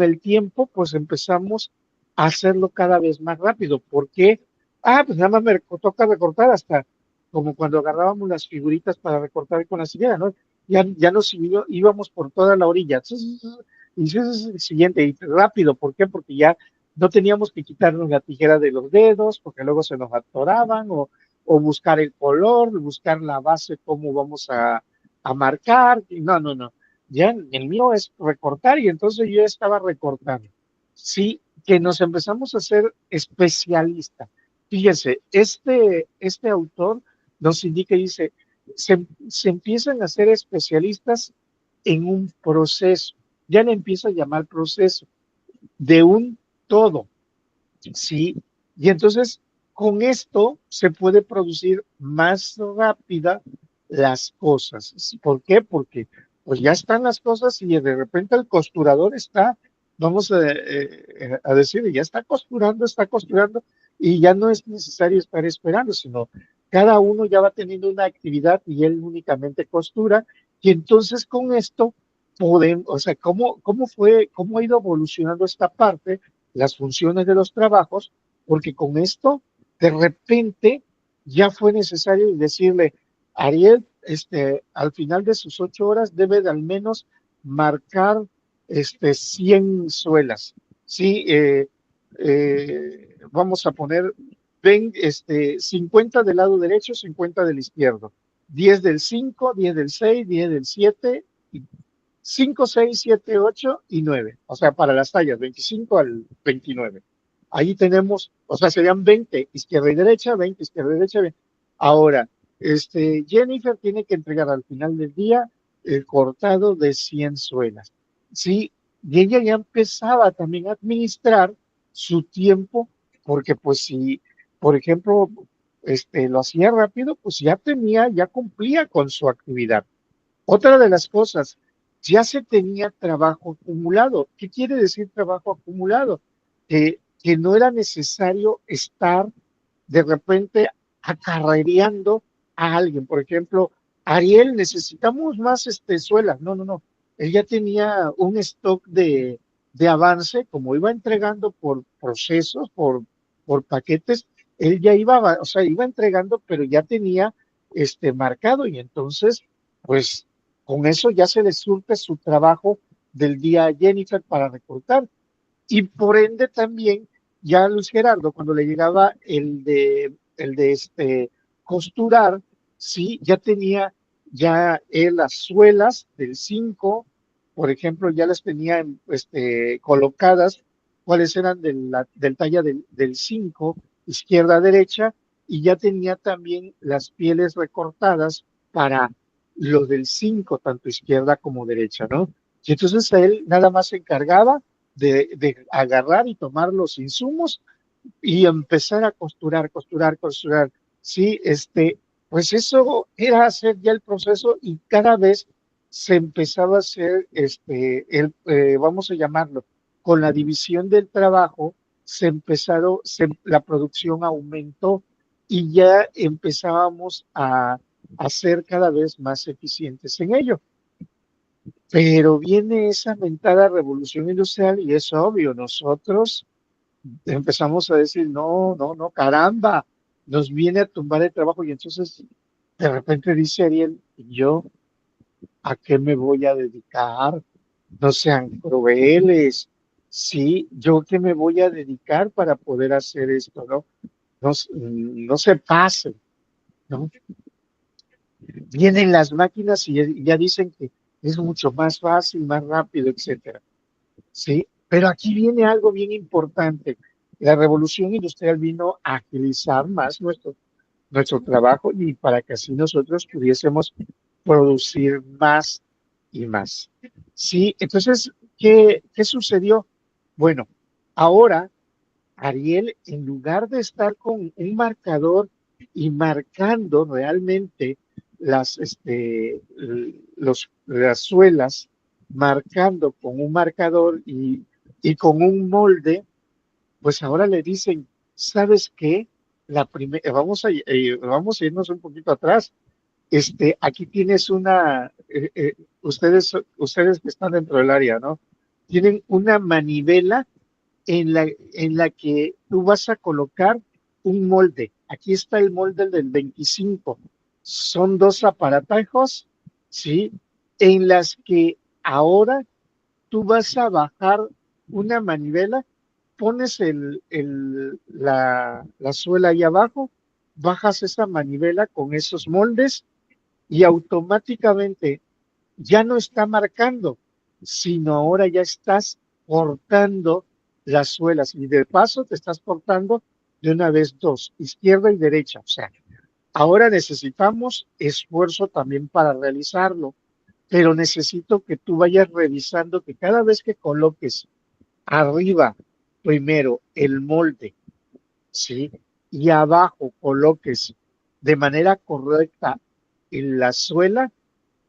el tiempo, pues empezamos a hacerlo cada vez más rápido. ¿Por qué? Pues nada más me toca recortar hasta como cuando agarrábamos las figuritas para recortar con la sillera, ¿no? Ya nos íbamos por toda la orilla. Y eso es el siguiente, y rápido. ¿Por qué? Porque ya no teníamos que quitarnos la tijera de los dedos, porque luego se nos atoraban o buscar el color, buscar la base, cómo vamos a marcar. No, no, no. Ya el mío es recortar y entonces yo estaba recortando. Sí, que nos empezamos a hacer especialistas. Fíjense, este autor nos indica y dice, se empiezan a ser especialistas en un proceso. Ya le empieza a llamar proceso de un todo. Sí, y entonces con esto se puede producir más rápida las cosas. ¿Por qué? Porque pues ya están las cosas y de repente el costurador está, vamos a decir, ya está costurando y ya no es necesario estar esperando, sino cada uno ya va teniendo una actividad y él únicamente costura y entonces con esto podemos, o sea, cómo ha ido evolucionando esta parte, las funciones de los trabajos, porque con esto de repente ya fue necesario decirle, Ariel, al final de sus 8 horas debe de al menos marcar 100 suelas. Sí, vamos a poner 50 del lado derecho, 50 del izquierdo, 10 del 5, 10 del 6, 10 del 7, 5, 6, 7, 8 y 9. O sea, para las tallas 25 al 29. Ahí tenemos, o sea, serían 20 izquierda y derecha, 20 izquierda y derecha. 20. Ahora, Jennifer tiene que entregar al final del día el cortado de 100 suelas. Sí, y ella ya empezaba también a administrar su tiempo, porque pues si, por ejemplo, lo hacía rápido, pues ya cumplía con su actividad. Otra de las cosas, ya se tenía trabajo acumulado. ¿Qué quiere decir trabajo acumulado? Que que no era necesario estar de repente acarreando a alguien. Por ejemplo, Ariel, necesitamos más suelas. No, no, no. Él ya tenía un stock de avance, como iba entregando por procesos, por paquetes, él ya iba, o sea, iba entregando, pero ya tenía marcado y entonces, pues, con eso ya se le surte su trabajo del día a Jennifer para reclutar. Y por ende también ya Luis Gerardo, cuando le llegaba el de costurar, sí, ya tenía ya las suelas del 5, por ejemplo, ya las tenía colocadas, cuáles eran del talla del 5, izquierda a derecha, y ya tenía también las pieles recortadas para lo del 5, tanto izquierda como derecha, ¿no? Y entonces a él nada más se encargaba de agarrar y tomar los insumos y empezar a costurar, costurar, costurar. Sí, pues eso era hacer ya el proceso y cada vez se empezaba a hacer, vamos a llamarlo, con la división del trabajo, la producción aumentó y ya empezábamos a ser cada vez más eficientes en ello. Pero viene esa mentada revolución industrial y es obvio, nosotros empezamos a decir, no, no, no, caramba, nos viene a tumbar el trabajo y entonces de repente dice Ariel, ¿yo a qué me voy a dedicar? No sean crueles, sí, ¿yo qué me voy a dedicar para poder hacer esto, no? No, no se pasen, ¿no? Vienen las máquinas y ya dicen que es mucho más fácil, más rápido, etcétera. Sí, pero aquí viene algo bien importante. La revolución industrial vino a agilizar más nuestro trabajo y para que así nosotros pudiésemos producir más y más. Sí, entonces, ¿qué sucedió? Bueno, ahora Ariel, en lugar de estar con un marcador y marcando realmente las suelas, marcando con un marcador y con un molde, pues ahora le dicen, ¿sabes qué? Vamos a irnos un poquito atrás. Aquí tienes ustedes que están dentro del área, ¿no? Tienen una manivela en la que tú vas a colocar un molde. Aquí está el molde del 25. Son dos aparatajos, ¿sí? En las que ahora tú vas a bajar una manivela, pones la suela ahí abajo, bajas esa manivela con esos moldes y automáticamente ya no está marcando, sino ahora ya estás cortando las suelas y de paso te estás cortando de una vez dos, izquierda y derecha. O sea, ahora necesitamos esfuerzo también para realizarlo, pero necesito que tú vayas revisando que cada vez que coloques arriba primero el molde, ¿sí? Y abajo coloques de manera correcta en la suela,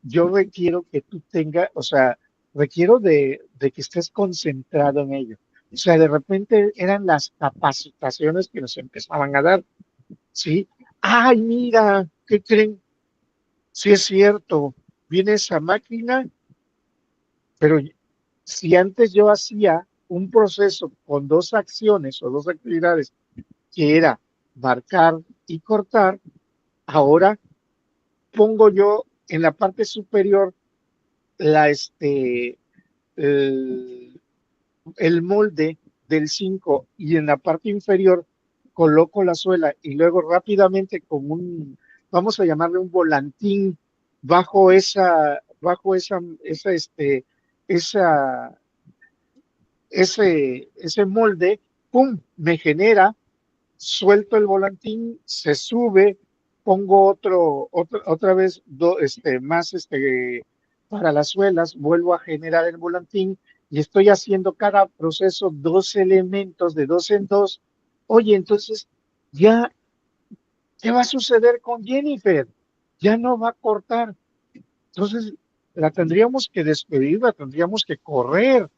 yo requiero que tú tengas, o sea, requiero de que estés concentrado en ello. O sea, de repente eran las capacitaciones que nos empezaban a dar, ¿sí? Ay, mira, ¿qué creen? Sí es cierto, viene esa máquina, pero si antes yo hacía un proceso con dos acciones o dos actividades, que era marcar y cortar, ahora pongo yo en la parte superior la, el, el molde del 5 y en la parte inferior coloco la suela y luego rápidamente con vamos a llamarle un volantín esa, ese molde, ¡pum! Me genera, suelto el volantín, se sube, pongo otra vez más para las suelas, vuelvo a generar el volantín y estoy haciendo cada proceso dos elementos de dos en dos. Oye, entonces ya, ¿qué va a suceder con Jennifer? Ya no va a cortar. Entonces la tendríamos que despedir, la tendríamos que correr,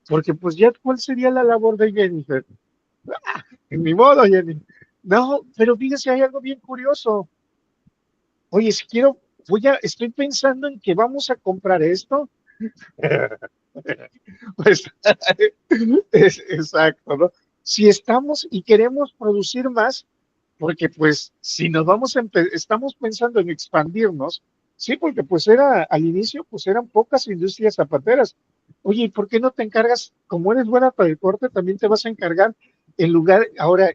porque pues ya, ¿cuál sería la labor de Jennifer? Ni modo, Jenny. No, pero fíjese, hay algo bien curioso. Oye, si quiero, estoy pensando en que vamos a comprar esto. Pues, exacto, ¿no? Si estamos y queremos producir más, porque pues si nos vamos estamos pensando en expandirnos, sí, porque pues al inicio pues eran pocas industrias zapateras. Oye, ¿y por qué no te encargas, como eres buena para el corte, también te vas a encargar en lugar, ahora,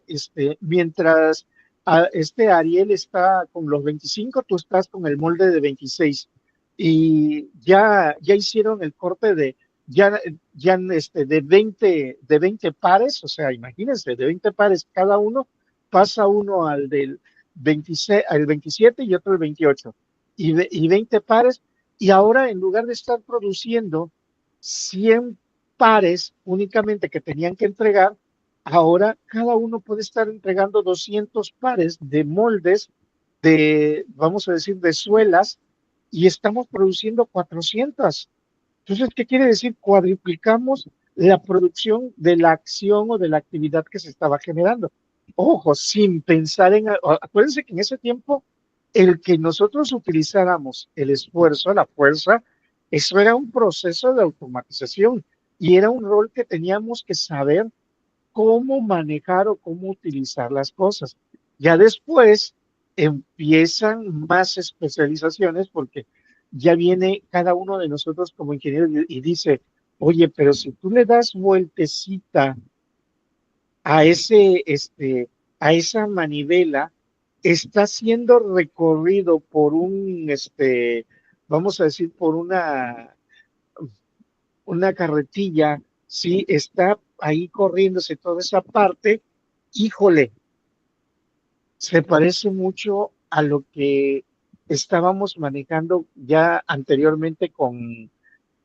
mientras Ariel está con los 25, tú estás con el molde de 26 y ya hicieron el corte ya, de 20 pares, o sea, imagínense, de 20 pares cada uno, pasa uno al del 26, al 27 y otro al 28, y 20 pares, y ahora en lugar de estar produciendo 100 pares únicamente que tenían que entregar, ahora cada uno puede estar entregando 200 pares de moldes, vamos a decir, de suelas, y estamos produciendo 400. Entonces, ¿qué quiere decir? Cuadruplicamos la producción de la acción o de la actividad que se estaba generando. Ojo, sin pensar acuérdense que en ese tiempo, el que nosotros utilizáramos el esfuerzo, la fuerza, eso era un proceso de automatización y era un rol que teníamos que saber cómo manejar o cómo utilizar las cosas. Ya después empiezan más especializaciones porque ya viene cada uno de nosotros como ingeniero y dice, oye, pero si tú le das vueltecita a a esa manivela, está siendo recorrido por vamos a decir, por una carretilla, sí, está ahí corriéndose toda esa parte, híjole, se parece mucho a lo que estábamos manejando ya anteriormente con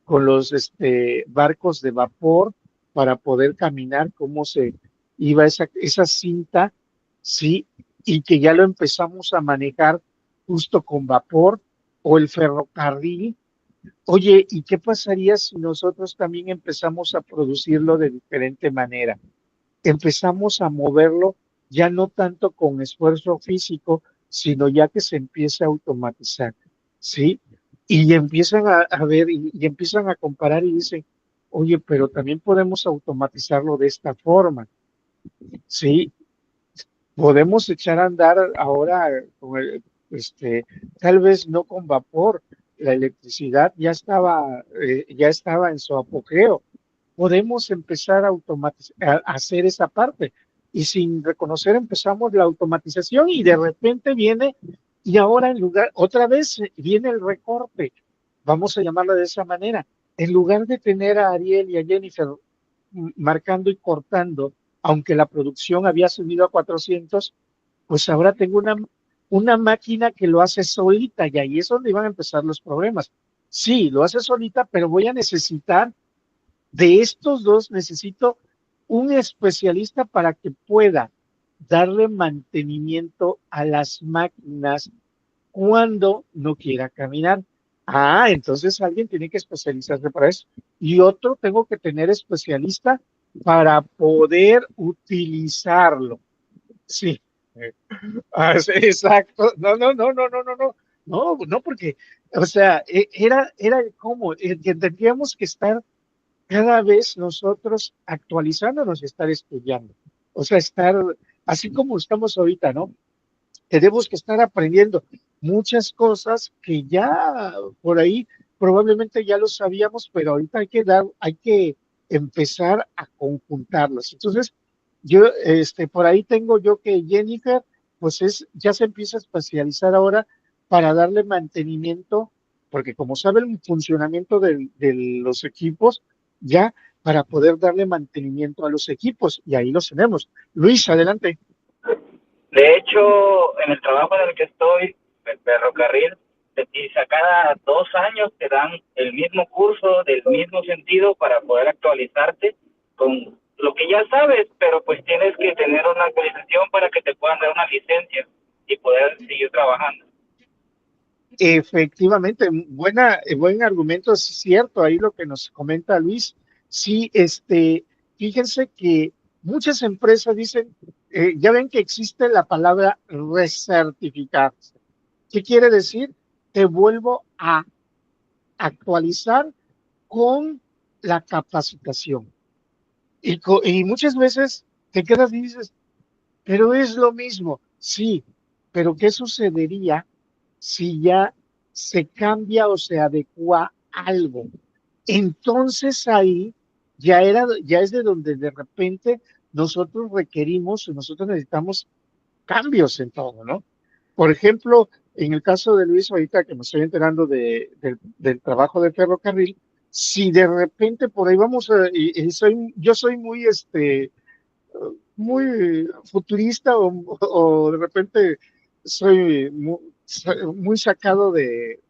los barcos de vapor para poder caminar, cómo se iba esa cinta, sí, y que ya lo empezamos a manejar justo con vapor o el ferrocarril. Oye, ¿y qué pasaría si nosotros también empezamos a producirlo de diferente manera? Empezamos a moverlo ya no tanto con esfuerzo físico, sino ya que se empieza a automatizar, ¿sí? Y empiezan a ver y empiezan a comparar y dicen, oye, pero también podemos automatizarlo de esta forma, ¿sí? Podemos echar a andar ahora con tal vez no con vapor, la electricidad ya estaba en su apogeo. Podemos empezar a hacer esa parte y sin reconocer empezamos la automatización y de repente viene y ahora otra vez viene el recorte, vamos a llamarlo de esa manera. En lugar de tener a Ariel y a Jennifer marcando y cortando, aunque la producción había subido a 400, pues ahora tengo una máquina que lo hace solita y ahí es donde iban a empezar los problemas. Sí, lo hace solita, pero voy a necesitar de estos dos, necesito un especialista para que pueda darle mantenimiento a las máquinas cuando no quiera caminar. Ah, entonces alguien tiene que especializarse para eso. Y otro tengo que tener especialista para poder utilizarlo. Sí. Sí, exacto. No, no, no, no, no, no, no. No, no, porque, o sea, era como que tendríamos que estar cada vez nosotros actualizándonos y estar estudiando. O sea, así como estamos ahorita, ¿no? Tenemos que estar aprendiendo muchas cosas que ya por ahí probablemente ya lo sabíamos, pero ahorita hay que empezar a conjuntarlos. Entonces, por ahí tengo yo que Jennifer, pues ya se empieza a especializar ahora para darle mantenimiento, porque como sabe el funcionamiento de los equipos, ya para poder darle mantenimiento a los equipos, y ahí los tenemos. Luis, adelante. De hecho, en el trabajo en el que estoy, el ferrocarril, cada 2 años te dan el mismo curso del mismo sentido para poder actualizarte con lo que ya sabes, pero pues tienes que tener una actualización para que te puedan dar una licencia y poder seguir trabajando. Efectivamente, buen argumento, es cierto, ahí lo que nos comenta Luis. Sí, fíjense que muchas empresas dicen, ya ven que existe la palabra recertificarse. ¿Qué quiere decir? Te vuelvo a actualizar con la capacitación. Y muchas veces te quedas y dices, pero es lo mismo. Sí, pero ¿qué sucedería si ya se cambia o se adecua algo? Entonces ahí ya es de donde de repente nosotros requerimos, nosotros necesitamos cambios en todo, ¿no? Por ejemplo, en el caso de Luis, ahorita que me estoy enterando del trabajo de ferrocarril, si de repente por ahí vamos yo soy muy, muy futurista o de repente soy muy sacado de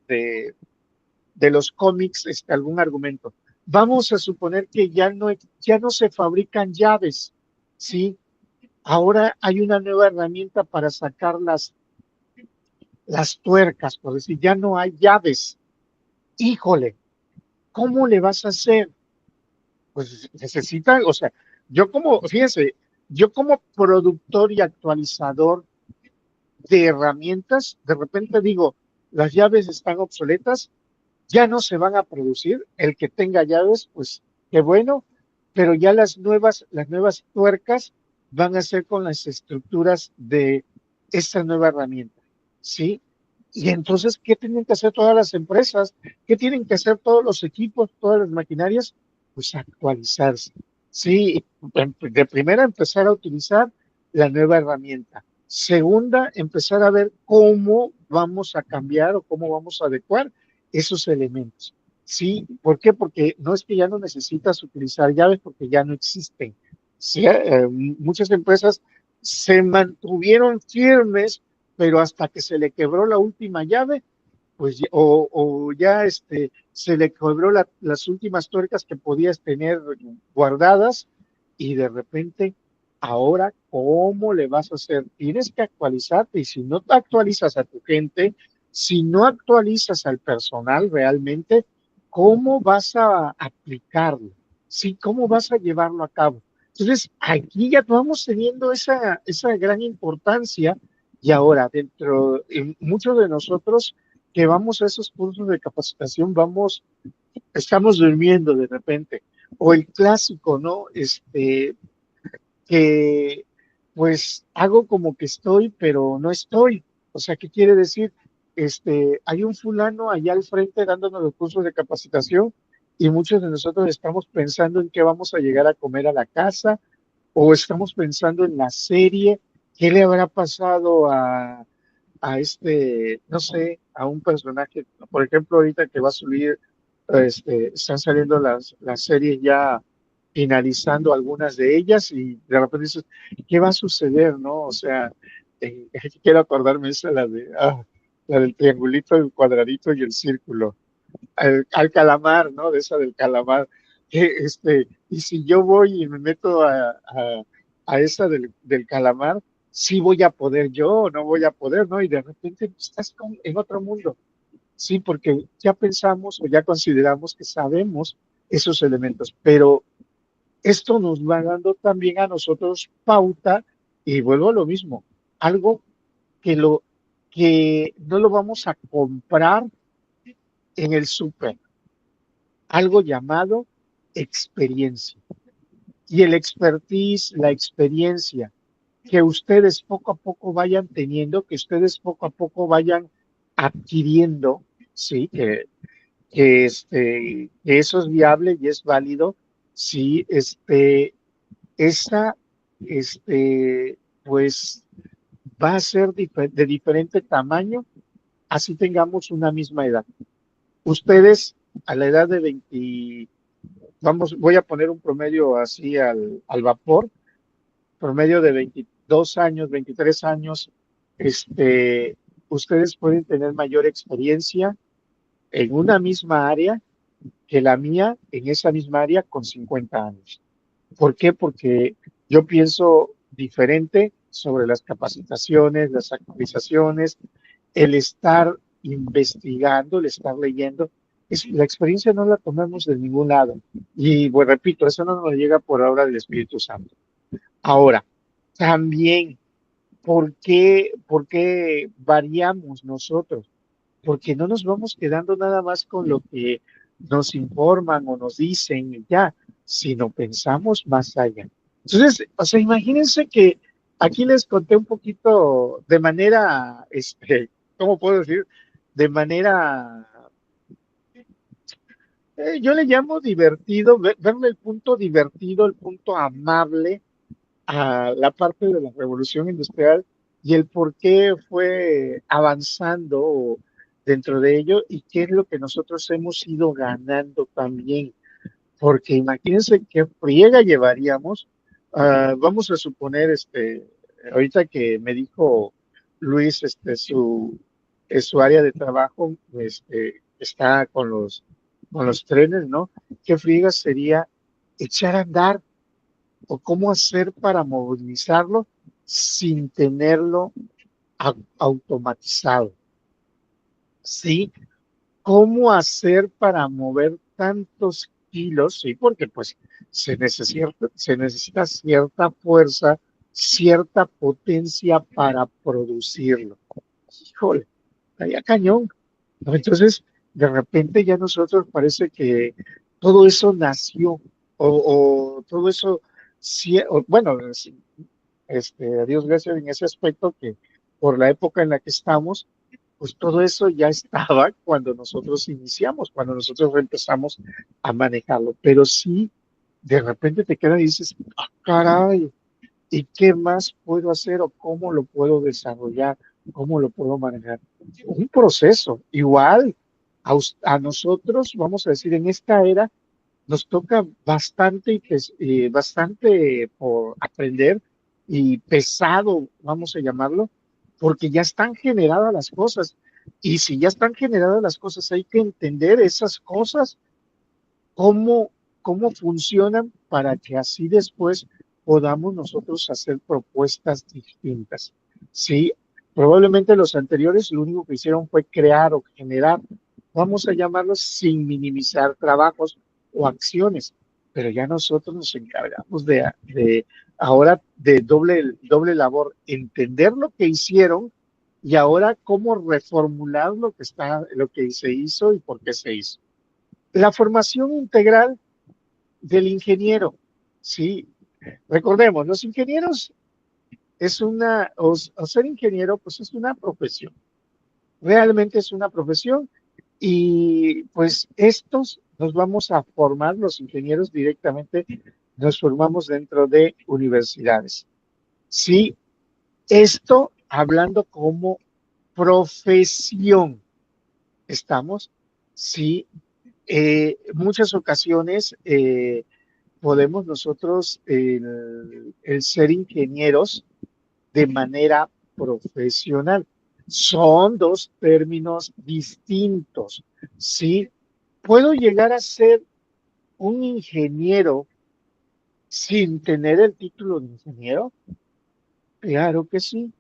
los cómics, algún argumento. Vamos a suponer que ya no se fabrican llaves, ¿sí? Ahora hay una nueva herramienta para sacar las tuercas, por decir, ya no hay llaves. Híjole, ¿cómo le vas a hacer? Pues necesita, o sea, fíjense, yo como productor y actualizador de herramientas, de repente digo, las llaves están obsoletas, ya no se van a producir, el que tenga llaves, pues qué bueno, pero ya las nuevas tuercas van a ser con las estructuras de esta nueva herramienta, ¿sí? Y entonces, ¿qué tienen que hacer todas las empresas? ¿Qué tienen que hacer todos los equipos, todas las maquinarias? Pues actualizarse, ¿sí? De primera, empezar a utilizar la nueva herramienta. Segunda, empezar a ver cómo vamos a cambiar o cómo vamos a adecuar esos elementos. ¿Sí? ¿Por qué? Porque no es que ya no necesitas utilizar llaves porque ya no existen. ¿Sí? Muchas empresas se mantuvieron firmes, pero hasta que se le quebró la última llave, pues, o ya se le quebró las últimas tuercas que podías tener guardadas y de repente, ahora, ¿cómo le vas a hacer? Tienes que actualizarte y si no te actualizas a tu gente, si no actualizas al personal realmente, ¿cómo vas a aplicarlo? ¿Sí? ¿Cómo vas a llevarlo a cabo? Entonces, aquí ya vamos teniendo esa gran importancia y ahora, muchos de nosotros que vamos a esos cursos de capacitación, estamos durmiendo de repente. O el clásico, ¿no? Que pues hago como que estoy, pero no estoy. O sea, ¿qué quiere decir? Hay un fulano allá al frente dándonos los cursos de capacitación y muchos de nosotros estamos pensando en qué vamos a llegar a comer a la casa o estamos pensando en la serie, qué le habrá pasado no sé, a un personaje, por ejemplo, ahorita que va a subir, están saliendo las series ya finalizando algunas de ellas y de repente dices, ¿qué va a suceder, no? O sea, quiero acordarme esa, la del triangulito, el cuadradito y el círculo, al calamar, ¿no? De esa del calamar. Y si yo voy y me meto a esa del calamar, sí voy a poder yo o no voy a poder, ¿no? Y de repente estás en otro mundo, sí, porque ya pensamos o ya consideramos que sabemos esos elementos, pero esto nos va dando también a nosotros pauta, y vuelvo a lo mismo, algo que no lo vamos a comprar en el súper, algo llamado experiencia. Y el expertise, la experiencia que ustedes poco a poco vayan teniendo, que ustedes poco a poco vayan adquiriendo, sí, que eso es viable y es válido, sí, esa, pues va a ser de diferente tamaño, así tengamos una misma edad. Ustedes a la edad de 20, voy a poner un promedio así al vapor, promedio de 22 años, 23 años, ustedes pueden tener mayor experiencia en una misma área que la mía en esa misma área con 50 años. ¿Por qué? Porque yo pienso diferente sobre las capacitaciones, las actualizaciones, el estar investigando, el estar leyendo. La experiencia no la tomamos de ningún lado. Y bueno, repito, eso no nos llega por obra del Espíritu Santo. Ahora, también, ¿por qué variamos nosotros? Porque no nos vamos quedando nada más con lo que nos informan o nos dicen y ya, sino pensamos más allá. Entonces, o sea, imagínense que aquí les conté un poquito de manera, ¿cómo puedo decir? De manera, yo le llamo divertido, verle el punto divertido, el punto amable a la parte de la revolución industrial y el por qué fue avanzando dentro de ello y qué es lo que nosotros hemos ido ganando también. Porque imagínense qué friega llevaríamos. Vamos a suponer, ahorita que me dijo Luis, su área de trabajo, está con los trenes, ¿no? ¿Qué friega sería echar a andar o cómo hacer para movilizarlo sin tenerlo automatizado? ¿Sí? ¿Cómo hacer para mover tantos kilos? Sí, porque pues se necesita cierta fuerza, cierta potencia para producirlo. Híjole, estaría cañón, ¿no? Entonces, de repente ya nosotros parece que todo eso nació, o todo eso, sí, bueno, a Dios gracias en ese aspecto que por la época en la que estamos, pues todo eso ya estaba cuando nosotros iniciamos, cuando nosotros empezamos a manejarlo. Pero sí, de repente te quedas y dices, ah, caray, ¿y qué más puedo hacer o cómo lo puedo desarrollar? ¿Cómo lo puedo manejar? Un proceso. Igual a nosotros, vamos a decir, en esta era, nos toca bastante, bastante por aprender y pesado, vamos a llamarlo, porque ya están generadas las cosas. Y si ya están generadas las cosas, hay que entender esas cosas, cómo, cómo funcionan para que así después podamos nosotros hacer propuestas distintas. Sí, probablemente los anteriores lo único que hicieron fue crear o generar, vamos a llamarlos sin minimizar trabajos o acciones, pero ya nosotros nos encargamos de ahora de doble labor, entender lo que hicieron y ahora cómo reformular lo que se hizo y por qué se hizo. La formación integral del ingeniero, sí, recordemos, los ingenieros o ser ingeniero, pues es una profesión, realmente es una profesión y pues estos nos vamos a formar, los ingenieros directamente nos formamos dentro de universidades. Sí, esto hablando como profesión, ¿estamos? Sí, muchas ocasiones podemos nosotros el ser ingenieros de manera profesional. Son dos términos distintos, ¿sí? ¿Puedo llegar a ser un ingeniero sin tener el título de ingeniero? Claro que sí.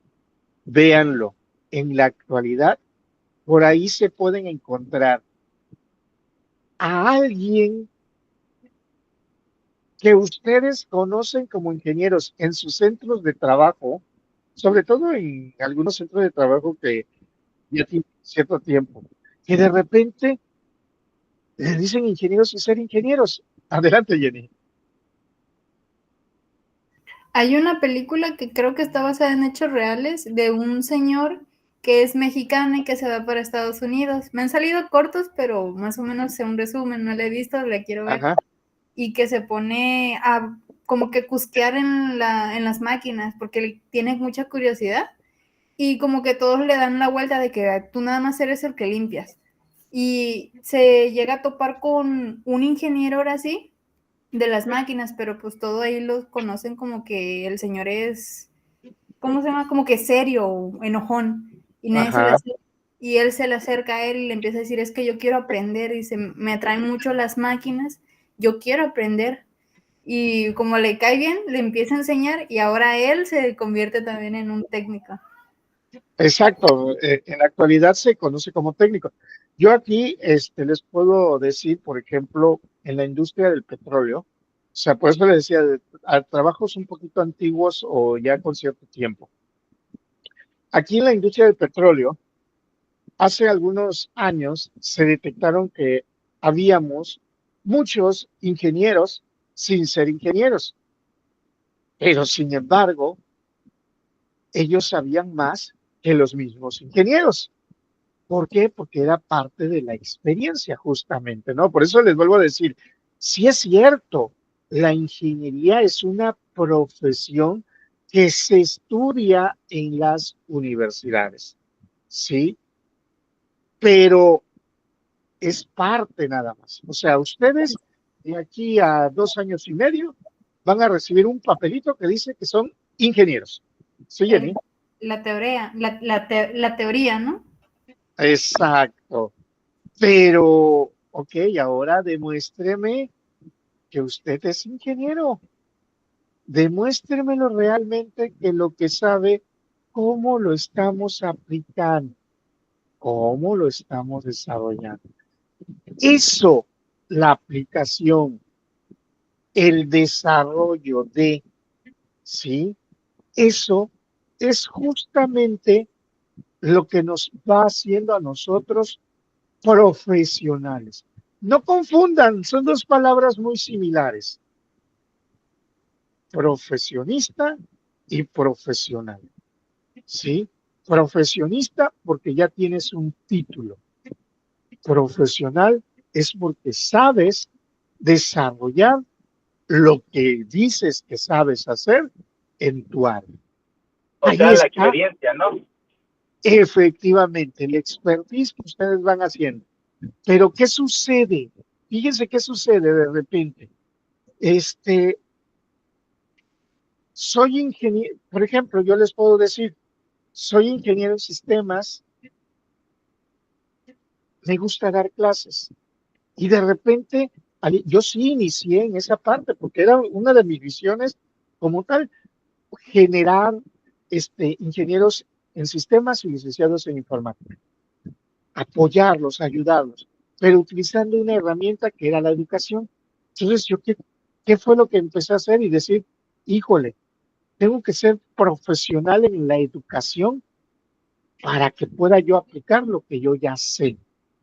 Véanlo. En la actualidad, por ahí se pueden encontrar a alguien que ustedes conocen como ingenieros en sus centros de trabajo, sobre todo en algunos centros de trabajo que ya tienen cierto tiempo, que de repente les dicen ingenieros sin ser ingenieros. Adelante, Jenny. Hay una película que creo que está basada en hechos reales de un señor que es mexicano y que se va para Estados Unidos. Me han salido cortos, pero más o menos sé un resumen, no la he visto, la quiero ver. Ajá. Y que se pone a como que cusquear en las máquinas porque tiene mucha curiosidad y como que todos le dan la vuelta de que tú nada más eres el que limpias. Y se llega a topar con un ingeniero ahora sí de las máquinas, pero pues todo ahí lo conocen como que el señor es, ¿cómo se llama? Como que serio, enojón, y nadie se le Ajá. acerca, y él se le acerca a él y le empieza a decir, es que yo quiero aprender, dice, me atraen mucho las máquinas, yo quiero aprender, y como le cae bien, le empieza a enseñar, y ahora él se convierte también en un técnico. Exacto. En la actualidad se conoce como técnico. Yo aquí les puedo decir, por ejemplo, en la industria del petróleo, sea, por eso le decía, a trabajos un poquito antiguos o ya con cierto tiempo. Aquí en la industria del petróleo, hace algunos años se detectaron que habíamos muchos ingenieros sin ser ingenieros, pero sin embargo, ellos sabían más que los mismos ingenieros. ¿Por qué? Porque era parte de la experiencia, justamente, ¿no? Por eso les vuelvo a decir, sí es cierto, la ingeniería es una profesión que se estudia en las universidades, ¿sí? Pero es parte nada más. O sea, ustedes de aquí a 2 años y medio van a recibir un papelito que dice que son ingenieros. ¿Sí, Jenny? La teoría, la teoría, ¿no? Exacto. Pero, ok, ahora demuéstreme que usted es ingeniero. Demuéstremelo realmente que lo que sabe, cómo lo estamos aplicando, cómo lo estamos desarrollando. Eso, la aplicación, el desarrollo de, ¿sí? Eso es justamente lo que nos va haciendo a nosotros profesionales. No confundan, son dos palabras muy similares, profesionista y profesional, ¿sí? Profesionista porque ya tienes un título. Profesional es porque sabes desarrollar lo que dices que sabes hacer en tu área. O Ahí sea, la está experiencia, ¿no? efectivamente el expertise que ustedes van haciendo. Pero ¿qué sucede? Fíjense qué sucede de repente. Soy ingeniero, por ejemplo, yo les puedo decir, soy ingeniero en sistemas, me gusta dar clases. Y de repente, yo sí inicié en esa parte, porque era una de mis visiones como tal, generar ingenieros en sistemas y licenciados en informática, apoyarlos, ayudarlos, pero utilizando una herramienta que era la educación. Entonces, ¿qué fue lo que empecé a hacer? Y decir, híjole, tengo que ser profesional en la educación para que pueda yo aplicar lo que yo ya sé.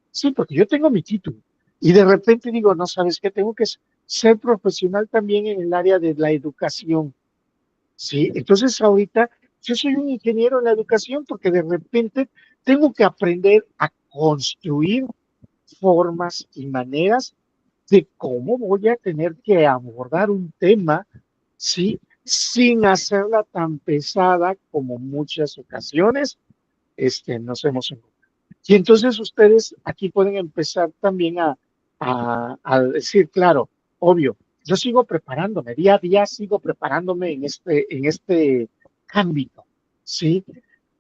Sí, porque yo tengo mi título. Y de repente digo, no, ¿sabes qué? Tengo que ser profesional también en el área de la educación. Sí, entonces ahorita yo soy un ingeniero en la educación porque de repente tengo que aprender a construir formas y maneras de cómo voy a tener que abordar un tema, ¿sí? Sin hacerla tan pesada como muchas ocasiones nos hemos encontrado. Y entonces ustedes aquí pueden empezar también a decir, claro, obvio, yo sigo preparándome, día a día sigo preparándome en este ámbito, ¿sí?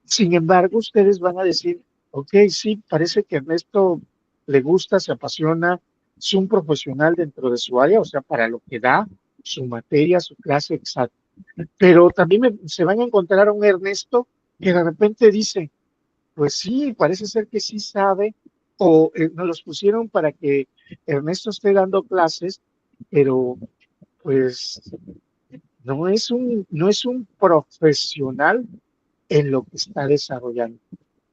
Sin embargo, ustedes van a decir, ok, sí, parece que Ernesto le gusta, se apasiona, es un profesional dentro de su área, o sea, para lo que da, su materia, su clase, exacto. Pero también se van a encontrar a un Ernesto que de repente dice, pues sí, parece ser que sí sabe, o nos los pusieron para que Ernesto esté dando clases, pero pues no es un profesional en lo que está desarrollando.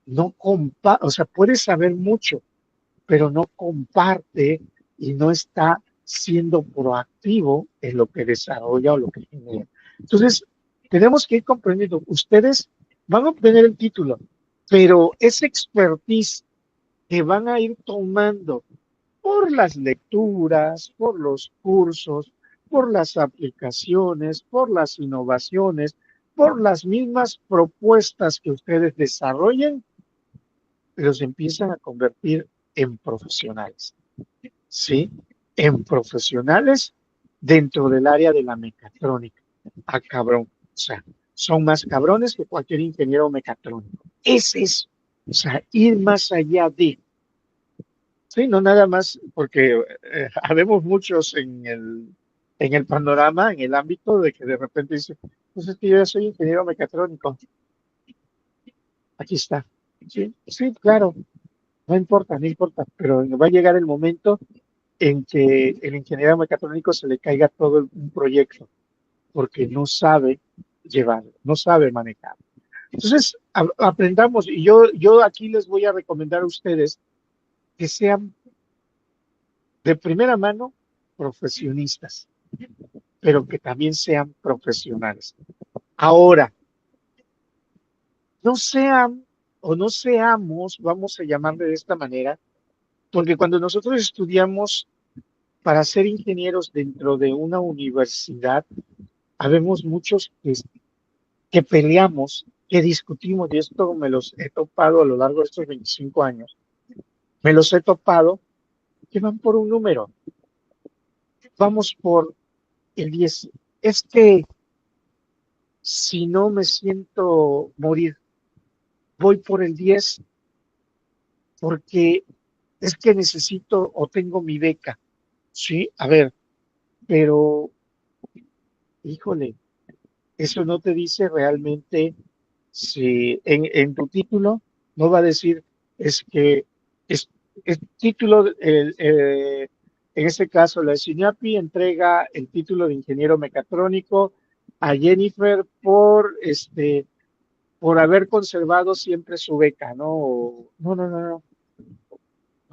No o sea, puede saber mucho, pero no comparte y no está siendo proactivo en lo que desarrolla o lo que genera. Entonces, tenemos que ir comprendiendo, ustedes van a obtener el título, pero ese expertise que van a ir tomando por las lecturas, por los cursos, por las aplicaciones, por las innovaciones, por las mismas propuestas que ustedes desarrollen, los empiezan a convertir en profesionales, ¿sí? En profesionales dentro del área de la mecatrónica. Ah, cabrón. O sea, son más cabrones que cualquier ingeniero mecatrónico. Es eso. O sea, ir más allá de. Sí, no nada más, porque habemos muchos en el panorama, en el ámbito de que de repente dice, pues es que yo ya soy ingeniero mecatrónico. Aquí está. Sí, sí, claro. No importa, no importa, pero va a llegar el momento en que el ingeniero mecatrónico se le caiga todo un proyecto porque no sabe llevarlo, no sabe manejar. Entonces, aprendamos, y yo aquí les voy a recomendar a ustedes que sean de primera mano profesionistas, pero que también sean profesionales. Ahora, no sean o no seamos, vamos a llamarle de esta manera, porque cuando nosotros estudiamos para ser ingenieros dentro de una universidad, habemos muchos que peleamos, que discutimos, y esto me los he topado a lo largo de estos 25 años, me los he topado, que van por un número, vamos por el 10. Es que si no me siento morir, voy por el 10 porque es que necesito o tengo mi beca. Sí, a ver, pero híjole, eso no te dice realmente si en tu título no va a decir es que es, el título, en este caso la SINAPI entrega el título de ingeniero mecatrónico a Jennifer por haber conservado siempre su beca, ¿no? No, no, no, no.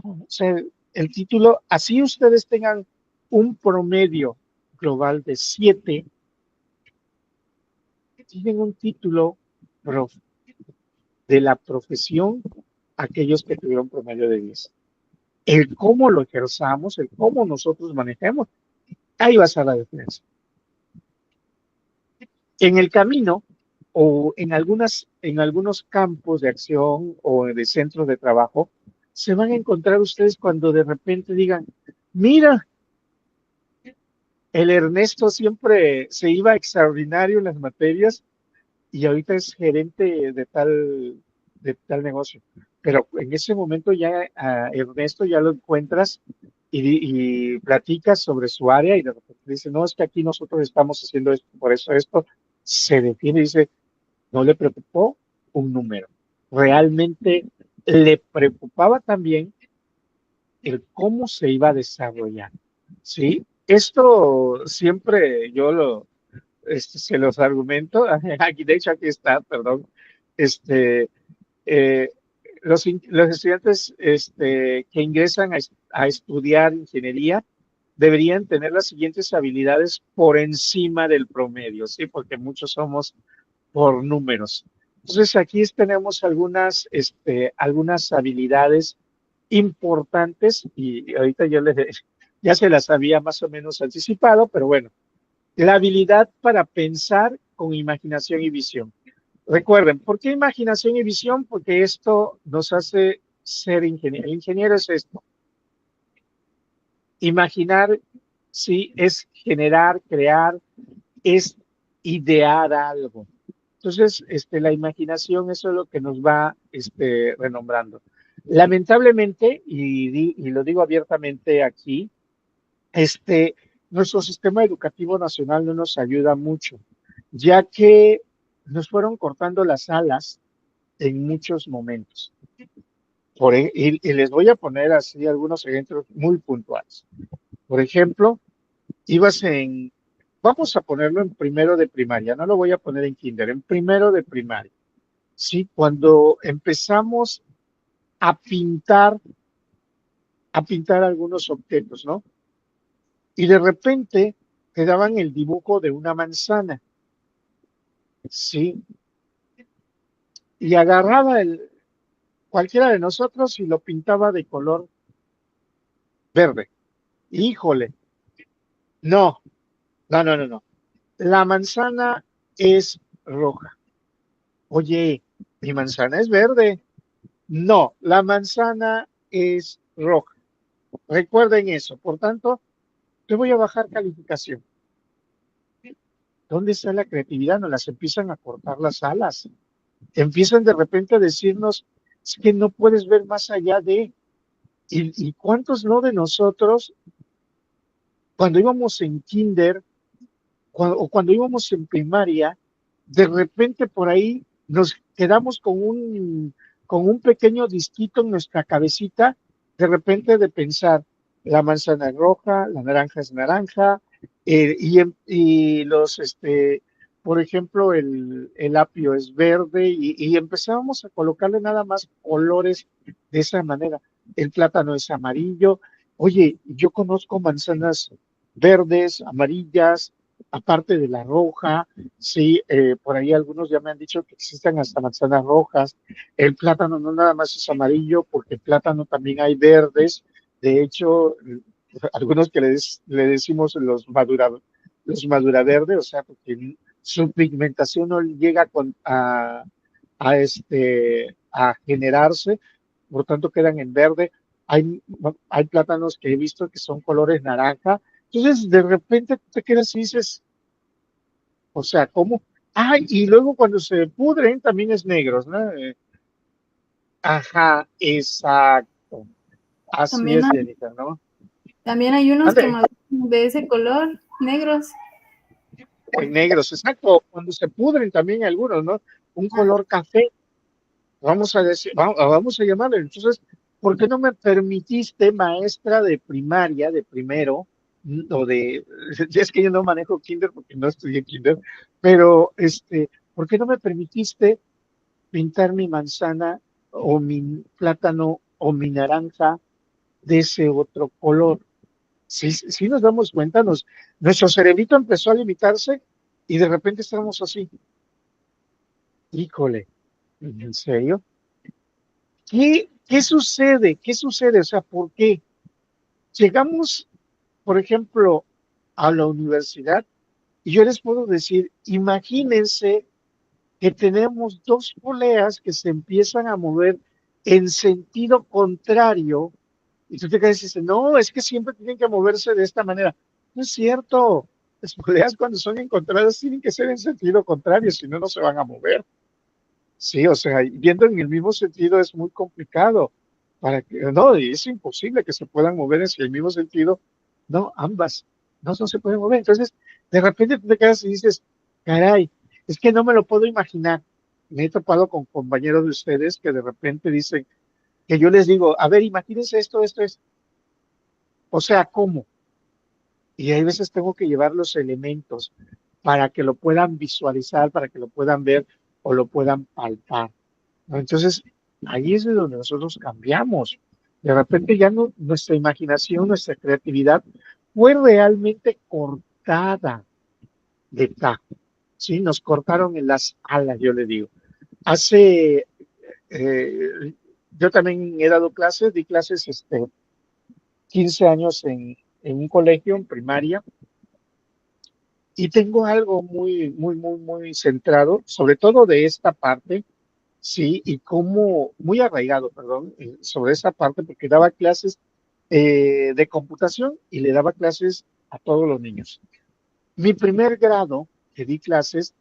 O sea, el título, así ustedes tengan un promedio global de 7, tienen un título de la profesión, aquellos que tuvieron promedio de 10. El cómo lo ejerzamos, el cómo nosotros manejemos, ahí va a estar la diferencia. En el camino o en algunos campos de acción o de centros de trabajo, se van a encontrar ustedes cuando de repente digan, mira, el Ernesto siempre se iba extraordinario en las materias y ahorita es gerente de tal negocio. Pero en ese momento ya a Ernesto ya lo encuentras y platicas sobre su área y de repente dice, no, es que aquí nosotros estamos haciendo esto, por eso esto se define y dice, no le preocupó un número. Realmente le preocupaba también el cómo se iba a desarrollar. ¿Sí? Esto siempre se los argumento. Aquí, de hecho, aquí está, perdón. Este, eh, los estudiantes que ingresan a estudiar ingeniería deberían tener las siguientes habilidades por encima del promedio, ¿sí? Porque muchos somos por números. Entonces, aquí tenemos algunas habilidades importantes y ahorita ya se las había más o menos anticipado, pero bueno, la habilidad para pensar con imaginación y visión. Recuerden, ¿por qué imaginación y visión? Porque esto nos hace ser ingeniero. El ingeniero es esto. Imaginar, sí, es generar, crear, es idear algo. Entonces, la imaginación, eso es lo que nos va renombrando. Lamentablemente, y lo digo abiertamente aquí, nuestro sistema educativo nacional no nos ayuda mucho, ya que nos fueron cortando las alas en muchos momentos. Y les voy a poner así algunos ejemplos muy puntuales. Por ejemplo, vamos a ponerlo en primero de primaria, no lo voy a poner en kinder, en primero de primaria. Sí, cuando empezamos a pintar algunos objetos, ¿no? Y de repente te daban el dibujo de una manzana, ¿sí? Y agarraba cualquiera de nosotros y lo pintaba de color verde. Híjole, no, no, no, no, no. La manzana es roja. Oye, mi manzana es verde. No, la manzana es roja. Recuerden eso. Por tanto, te voy a bajar calificación. ¿Dónde está la creatividad? Nos las empiezan a cortar las alas. Empiezan de repente a decirnos, es que no puedes ver más allá de... ¿Y cuántos no de nosotros, cuando íbamos en kinder o cuando íbamos en primaria, de repente por ahí nos quedamos con un pequeño disquito en nuestra cabecita, de repente de pensar, la manzana es roja, la naranja es naranja, y los, por ejemplo, el apio es verde, y empezábamos a colocarle nada más colores de esa manera. El plátano es amarillo. Oye, yo conozco manzanas verdes, amarillas, aparte de la roja, sí, por ahí algunos ya me han dicho que existen hasta manzanas rojas. El plátano no nada más es amarillo, porque el plátano también hay verdes. De hecho, algunos que le decimos los madura verde, o sea, porque su pigmentación no llega a generarse, por tanto quedan en verde. Hay plátanos que he visto que son colores naranja. Entonces, de repente te quedas y dices, o sea, ¿cómo? Ah, y luego cuando se pudren también es negros, ¿no? Ajá, exacto. Así También es, hay, Jennifer, ¿no? también hay unos que Ande, maduran de ese color, negros. en negros, exacto. Cuando se pudren también algunos, ¿no? Un Ah, color café, vamos a decir, vamos a llamarlo. Entonces, ¿por qué no me permitiste, maestra de primaria, de primero, o de, es que yo no manejo kinder porque no estudié kinder, pero ¿por qué no me permitiste pintar mi manzana o mi plátano o mi naranja de ese otro color? Sí nos damos cuenta, nuestro cerebrito empezó a limitarse y de repente estábamos así. Híjole, ¿en serio? ¿Qué sucede? ¿Qué sucede? O sea, ¿por qué? Llegamos, por ejemplo, a la universidad y yo les puedo decir, imagínense que tenemos dos poleas que se empiezan a mover en sentido contrario y tú te quedas y dices, no, es que siempre tienen que moverse de esta manera. No es cierto. Las poleas cuando son encontradas tienen que ser en sentido contrario, si no, no se van a mover. Sí, o sea, viendo en el mismo sentido es muy complicado. No, y es imposible que se puedan mover en el mismo sentido. No, ambas. No, no se pueden mover. Entonces, de repente tú te quedas y dices, caray, es que no me lo puedo imaginar. Me he topado con compañeros de ustedes que de repente dicen, que yo les digo, a ver, imagínense esto es. O sea, ¿cómo? Y hay veces tengo que llevar los elementos para que lo puedan visualizar, para que lo puedan ver o lo puedan palpar, ¿no? Entonces, ahí es de donde nosotros cambiamos. De repente ya no, nuestra imaginación, nuestra creatividad fue realmente cortada de tajo, ¿sí? Nos cortaron en las alas, yo le digo. Hace, eh, yo también he dado clases, di clases 15 años en un colegio, en primaria, y tengo algo muy centrado, sobre todo de esta parte, sí, y como, muy arraigado, perdón, sobre esa parte, porque daba clases de computación y le daba clases a todos los niños. Mi primer grado que di clases,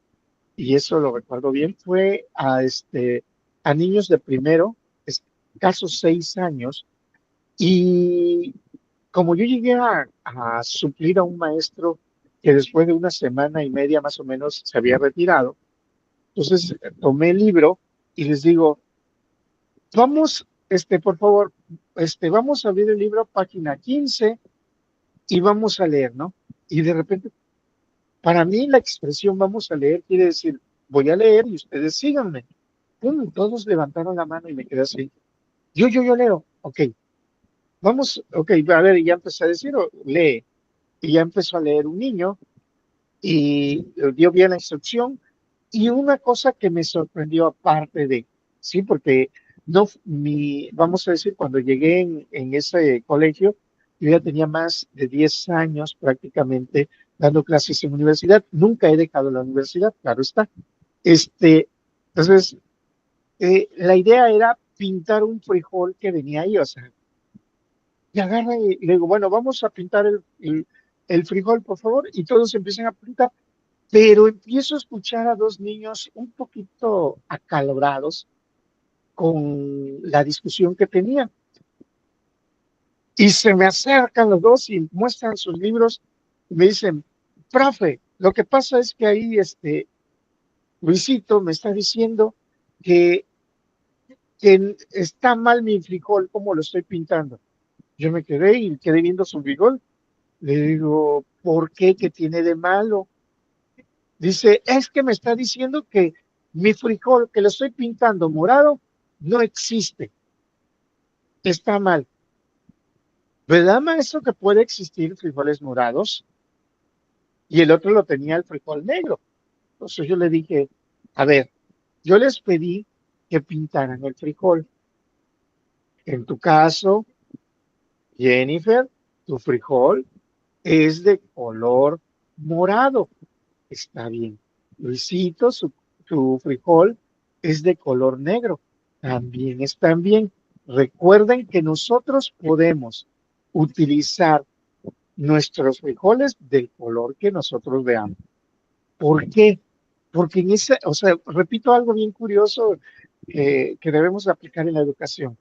y eso lo recuerdo bien, fue a niños de primero, escasos 6 años, y como yo llegué a suplir a un maestro que después de una semana y media más o menos se había retirado, entonces tomé el libro y les digo, vamos, por favor, vamos a abrir el libro, página 15, y vamos a leer, ¿no? Y de repente, para mí la expresión vamos a leer quiere decir, voy a leer y ustedes síganme. ¡Pum! Todos levantaron la mano y me quedé así. Yo leo, ok, vamos, ok, a ver, y ya empecé a decir, lee. Y ya empezó a leer un niño y dio bien la instrucción. Y una cosa que me sorprendió aparte de, sí, porque no, vamos a decir, cuando llegué en ese colegio, yo ya tenía más de 10 años prácticamente dando clases en universidad. Nunca he dejado la universidad, claro está. Entonces, la idea era pintar un frijol que venía ahí, o sea, y agarra y le digo, bueno, vamos a pintar el frijol, por favor, y todos empiezan a pintar, pero empiezo a escuchar a dos niños un poquito acalorados con la discusión que tenían. Y se me acercan los dos y muestran sus libros y me dicen, profe, lo que pasa es que ahí Luisito me está diciendo que, que está mal mi frijol como lo estoy pintando. Yo me quedé y quedé viendo su frijol. Le digo, ¿por qué? ¿Qué tiene de malo? Dice, es que me está diciendo que mi frijol que lo estoy pintando morado no existe. Está mal. ¿Verdad, maestro, que puede existir frijoles morados? Y el otro lo tenía el frijol negro. Entonces yo le dije, a ver, yo les pedí que pintaran el frijol. En tu caso, Jennifer, tu frijol es de color morado. Está bien. Luisito, su frijol es de color negro. También están bien. Recuerden que nosotros podemos utilizar nuestros frijoles del color que nosotros veamos. ¿Por qué? Porque en ese, o sea, repito algo bien curioso que debemos aplicar en la educación.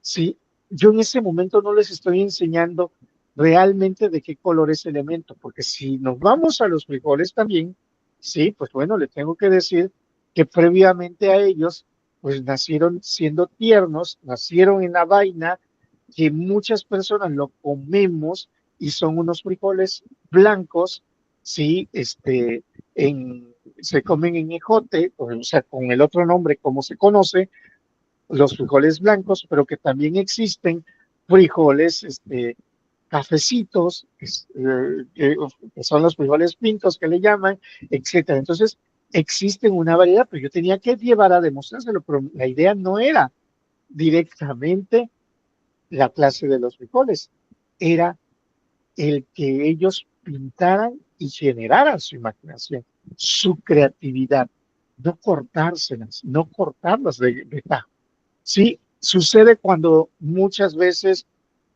Sí, yo en ese momento no les estoy enseñando realmente de qué color es el elemento, porque si nos vamos a los frijoles también, sí, pues bueno, les tengo que decir que previamente a ellos, pues nacieron siendo tiernos, nacieron en la vaina, que muchas personas lo comemos y son unos frijoles blancos, sí, se comen en ejote, o sea, con el otro nombre como se conoce, los frijoles blancos, pero que también existen frijoles cafecitos, que son los frijoles pintos que le llaman, etcétera. Entonces, existen una variedad, pero yo tenía que llevar a demostrárselo, pero la idea no era directamente la clase de los frijoles, era el que ellos pintaran y generaran su imaginación, su creatividad, no cortárselas, no cortarlas de tajo. Sí, sucede cuando muchas veces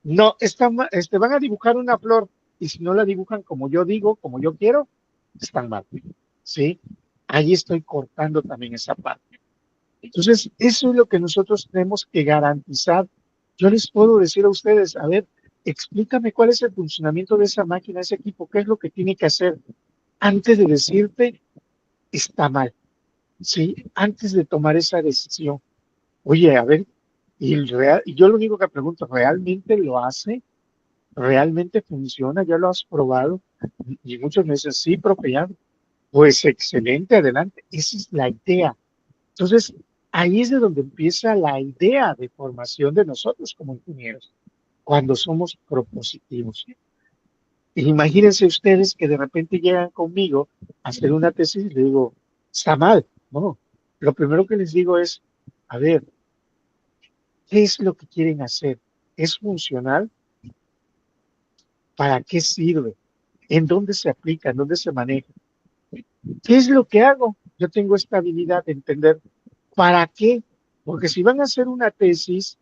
no van a dibujar una flor y si no la dibujan como yo digo, como yo quiero, están mal. Sí, ahí estoy cortando también esa parte. Entonces, eso es lo que nosotros tenemos que garantizar. Yo les puedo decir a ustedes, a ver, explícame cuál es el funcionamiento de esa máquina, ese equipo, qué es lo que tiene que hacer antes de decirte está mal. Sí, antes de tomar esa decisión. Oye, a ver, y yo lo único que pregunto, ¿realmente lo hace? ¿Realmente funciona? ¿Ya lo has probado? Y muchos me dicen, sí, profe, ya. Pues excelente, adelante. Esa es la idea. Entonces, ahí es de donde empieza la idea de formación de nosotros como ingenieros, cuando somos propositivos. Imagínense ustedes que de repente llegan conmigo a hacer una tesis y le digo, está mal. No, lo primero que les digo es, a ver, ¿qué es lo que quieren hacer? ¿Es funcional? ¿Para qué sirve? ¿En dónde se aplica? ¿En dónde se maneja? ¿Qué es lo que hago? Yo tengo esta habilidad de entender para qué. Porque si van a hacer una tesis,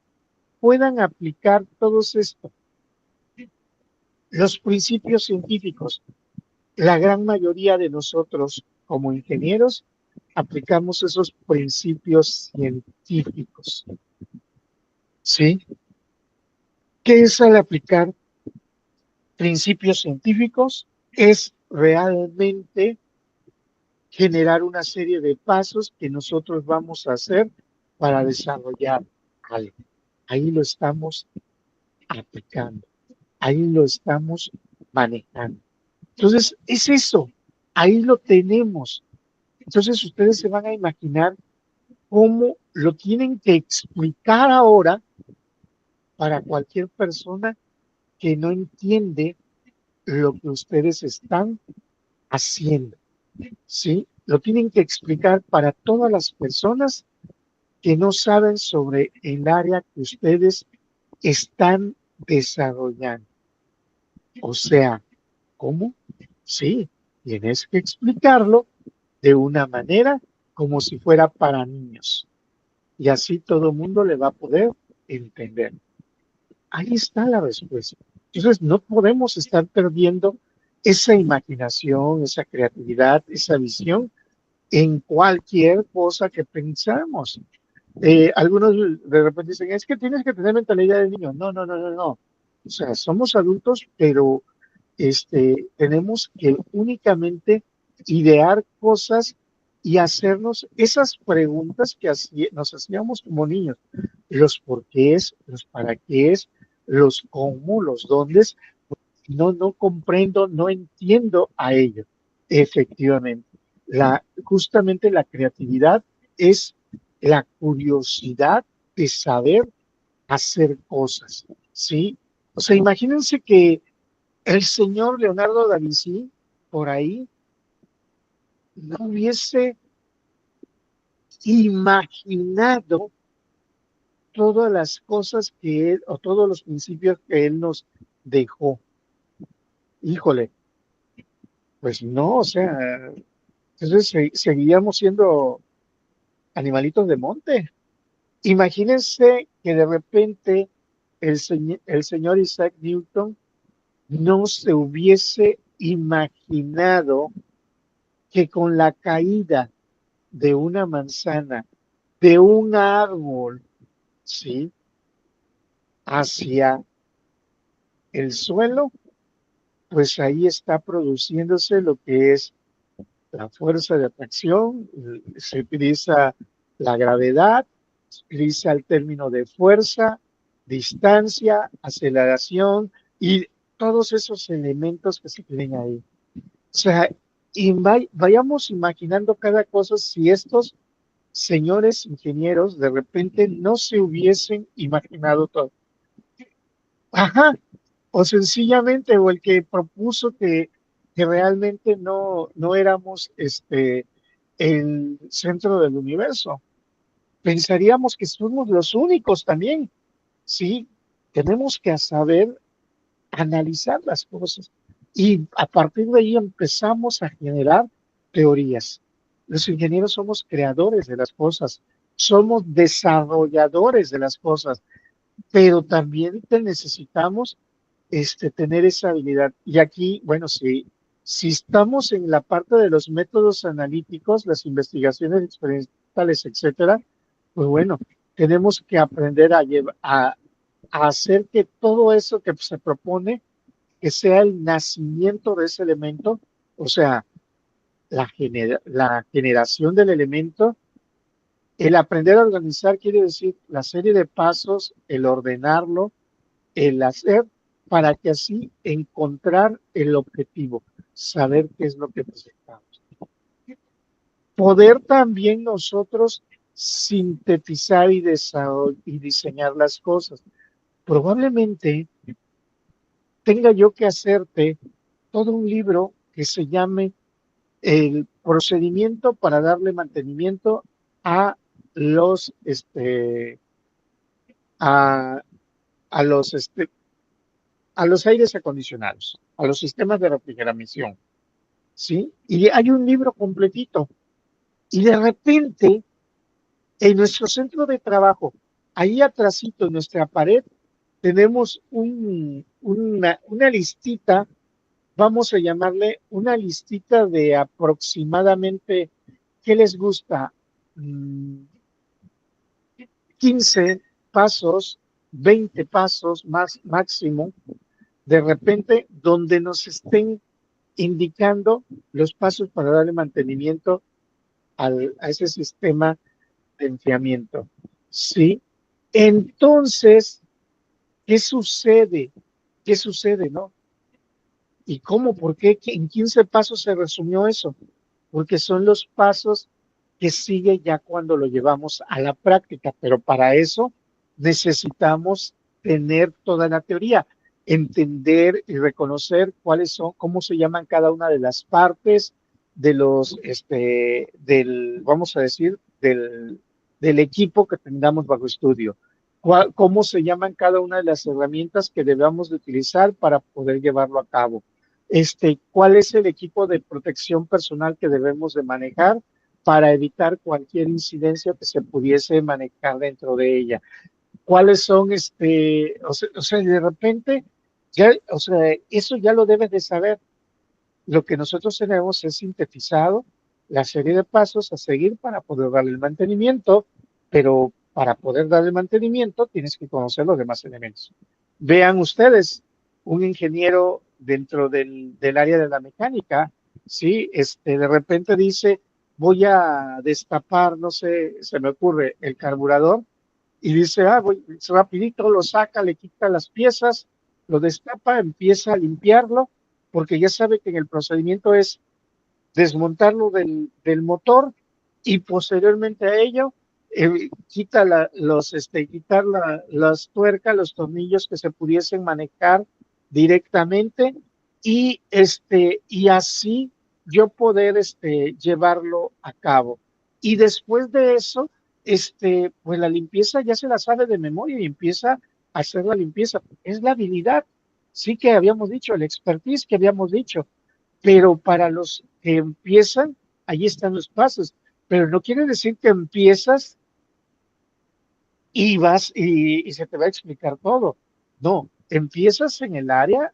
puedan aplicar todos estos, los principios científicos. La gran mayoría de nosotros como ingenieros aplicamos esos principios científicos. ¿Sí? ¿Qué es al aplicar principios científicos? Es realmente generar una serie de pasos que nosotros vamos a hacer para desarrollar algo. Ahí lo estamos aplicando, ahí lo estamos manejando. Entonces, es eso, ahí lo tenemos. Entonces, ustedes se van a imaginar cómo lo tienen que explicar ahora para cualquier persona que no entiende lo que ustedes están haciendo. ¿Sí? Lo tienen que explicar para todas las personas que no saben sobre el área que ustedes están desarrollando. O sea, ¿cómo? Sí, tienes que explicarlo de una manera como si fuera para niños. Y así todo el mundo le va a poder entender. Ahí está la respuesta. Entonces, no podemos estar perdiendo esa imaginación, esa creatividad, esa visión en cualquier cosa que pensamos. Algunos de repente dicen, es que tienes que tener mentalidad de niño. No, no, no, no, no. O sea, somos adultos, pero tenemos que únicamente idear cosas y hacernos esas preguntas que nos hacíamos como niños. Los por qué es, los para qué es, los cómo, los dónde, no comprendo, no entiendo a ello. Efectivamente, justamente la creatividad es la curiosidad de saber hacer cosas, ¿sí? O sea, imagínense que el señor Leonardo da Vinci, por ahí, no hubiese imaginado todas las cosas que él, o todos los principios que él nos dejó. Híjole, pues no, o sea, entonces seguiríamos siendo animalitos de monte. Imagínense que de repente el señor Isaac Newton no se hubiese imaginado que con la caída de una manzana, de un árbol, ¿sí? Hacia el suelo, pues ahí está produciéndose lo que es la fuerza de atracción, se utiliza la gravedad, se utiliza el término de fuerza, distancia, aceleración y todos esos elementos que se tienen ahí. O sea, vayamos imaginando cada cosa si estos señores ingenieros de repente no se hubiesen imaginado todo. Ajá, o sencillamente, o el que propuso que realmente no éramos el centro del universo. Pensaríamos que somos los únicos también, ¿sí? Tenemos que saber analizar las cosas y a partir de ahí empezamos a generar teorías. Los ingenieros somos creadores de las cosas, somos desarrolladores de las cosas, pero también necesitamos tener esa habilidad. Y aquí, bueno, si estamos en la parte de los métodos analíticos, las investigaciones experimentales, etcétera, pues bueno, tenemos que aprender a hacer que todo eso que se propone, que sea el nacimiento de ese elemento, o sea, la generación del elemento. El aprender a organizar quiere decir la serie de pasos, el ordenarlo, el hacer, para que así encontrar el objetivo, saber qué es lo que necesitamos. Poder también nosotros sintetizar y diseñar las cosas. Probablemente tenga yo que hacerte todo un libro que se llame el procedimiento para darle mantenimiento a los a, a los a los aires acondicionados, a los sistemas de refrigeración, ¿sí? Y hay un libro completito. Y de repente, en nuestro centro de trabajo, ahí atrásito en nuestra pared, tenemos una listita, vamos a llamarle una listita de aproximadamente, ¿qué les gusta? 15 pasos, 20 pasos más máximo, de repente, donde nos estén indicando los pasos para darle mantenimiento a ese sistema de enfriamiento. ¿Sí? Entonces, ¿qué sucede? ¿Qué sucede, no? ¿Y cómo? ¿Por qué en 15 pasos se resumió eso? Porque son los pasos que sigue ya cuando lo llevamos a la práctica, pero para eso necesitamos tener toda la teoría, entender y reconocer cuáles son, cómo se llaman cada una de las partes de los, vamos a decir, del equipo que tengamos bajo estudio, cómo se llaman cada una de las herramientas que debamos de utilizar para poder llevarlo a cabo. ¿Cuál es el equipo de protección personal que debemos de manejar para evitar cualquier incidencia que se pudiese manejar dentro de ella? ¿Cuáles son, o sea, de repente, ya, o sea, eso ya lo debes de saber. Lo que nosotros tenemos es sintetizado la serie de pasos a seguir para poder darle el mantenimiento, pero para poder darle el mantenimiento tienes que conocer los demás elementos. Vean ustedes, un ingeniero dentro del área de la mecánica, ¿sí? De repente dice, voy a destapar, no sé, se me ocurre, el carburador, y dice, voy, rapidito lo saca, le quita las piezas, lo destapa, empieza a limpiarlo, porque ya sabe que en el procedimiento es desmontarlo del motor y posteriormente a ello quitar las tuercas, los tornillos que se pudiesen manejar directamente y así yo poder llevarlo a cabo. Y después de eso, pues la limpieza ya se la sabe de memoria y empieza a hacer la limpieza. Es la habilidad, sí que habíamos dicho, el expertise que habíamos dicho, pero para los que empiezan, ahí están los pasos. Pero no quiere decir que empiezas y vas y se te va a explicar todo. No, empiezas en el área,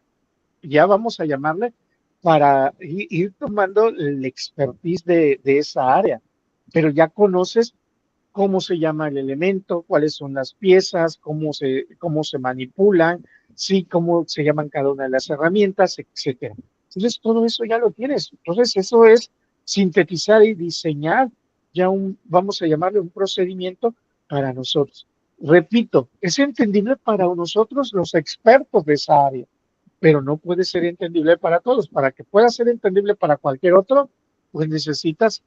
ya vamos a llamarle, para ir tomando el expertise de esa área, pero ya conoces cómo se llama el elemento, cuáles son las piezas, cómo se manipulan, sí, cómo se llaman cada una de las herramientas, etcétera. Entonces, todo eso ya lo tienes. Entonces, eso es sintetizar y diseñar ya vamos a llamarle un procedimiento para nosotros. Repito, es entendible para nosotros los expertos de esa área, pero no puede ser entendible para todos. Para que pueda ser entendible para cualquier otro, pues necesitas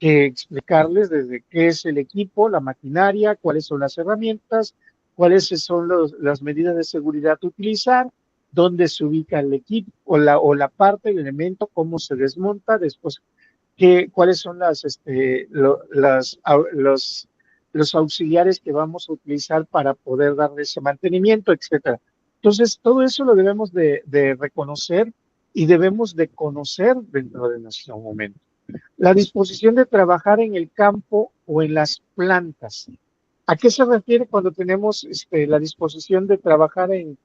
explicarles desde qué es el equipo, la maquinaria, cuáles son las herramientas, cuáles son las medidas de seguridad a utilizar, dónde se ubica el equipo o la parte, el elemento, cómo se desmonta, después cuáles son los auxiliares que vamos a utilizar para poder darle ese mantenimiento, etcétera. Entonces, todo eso lo debemos de reconocer y debemos de conocer dentro de nuestro momento. La disposición de trabajar en el campo o en las plantas. ¿A qué se refiere cuando tenemos la disposición de trabajar en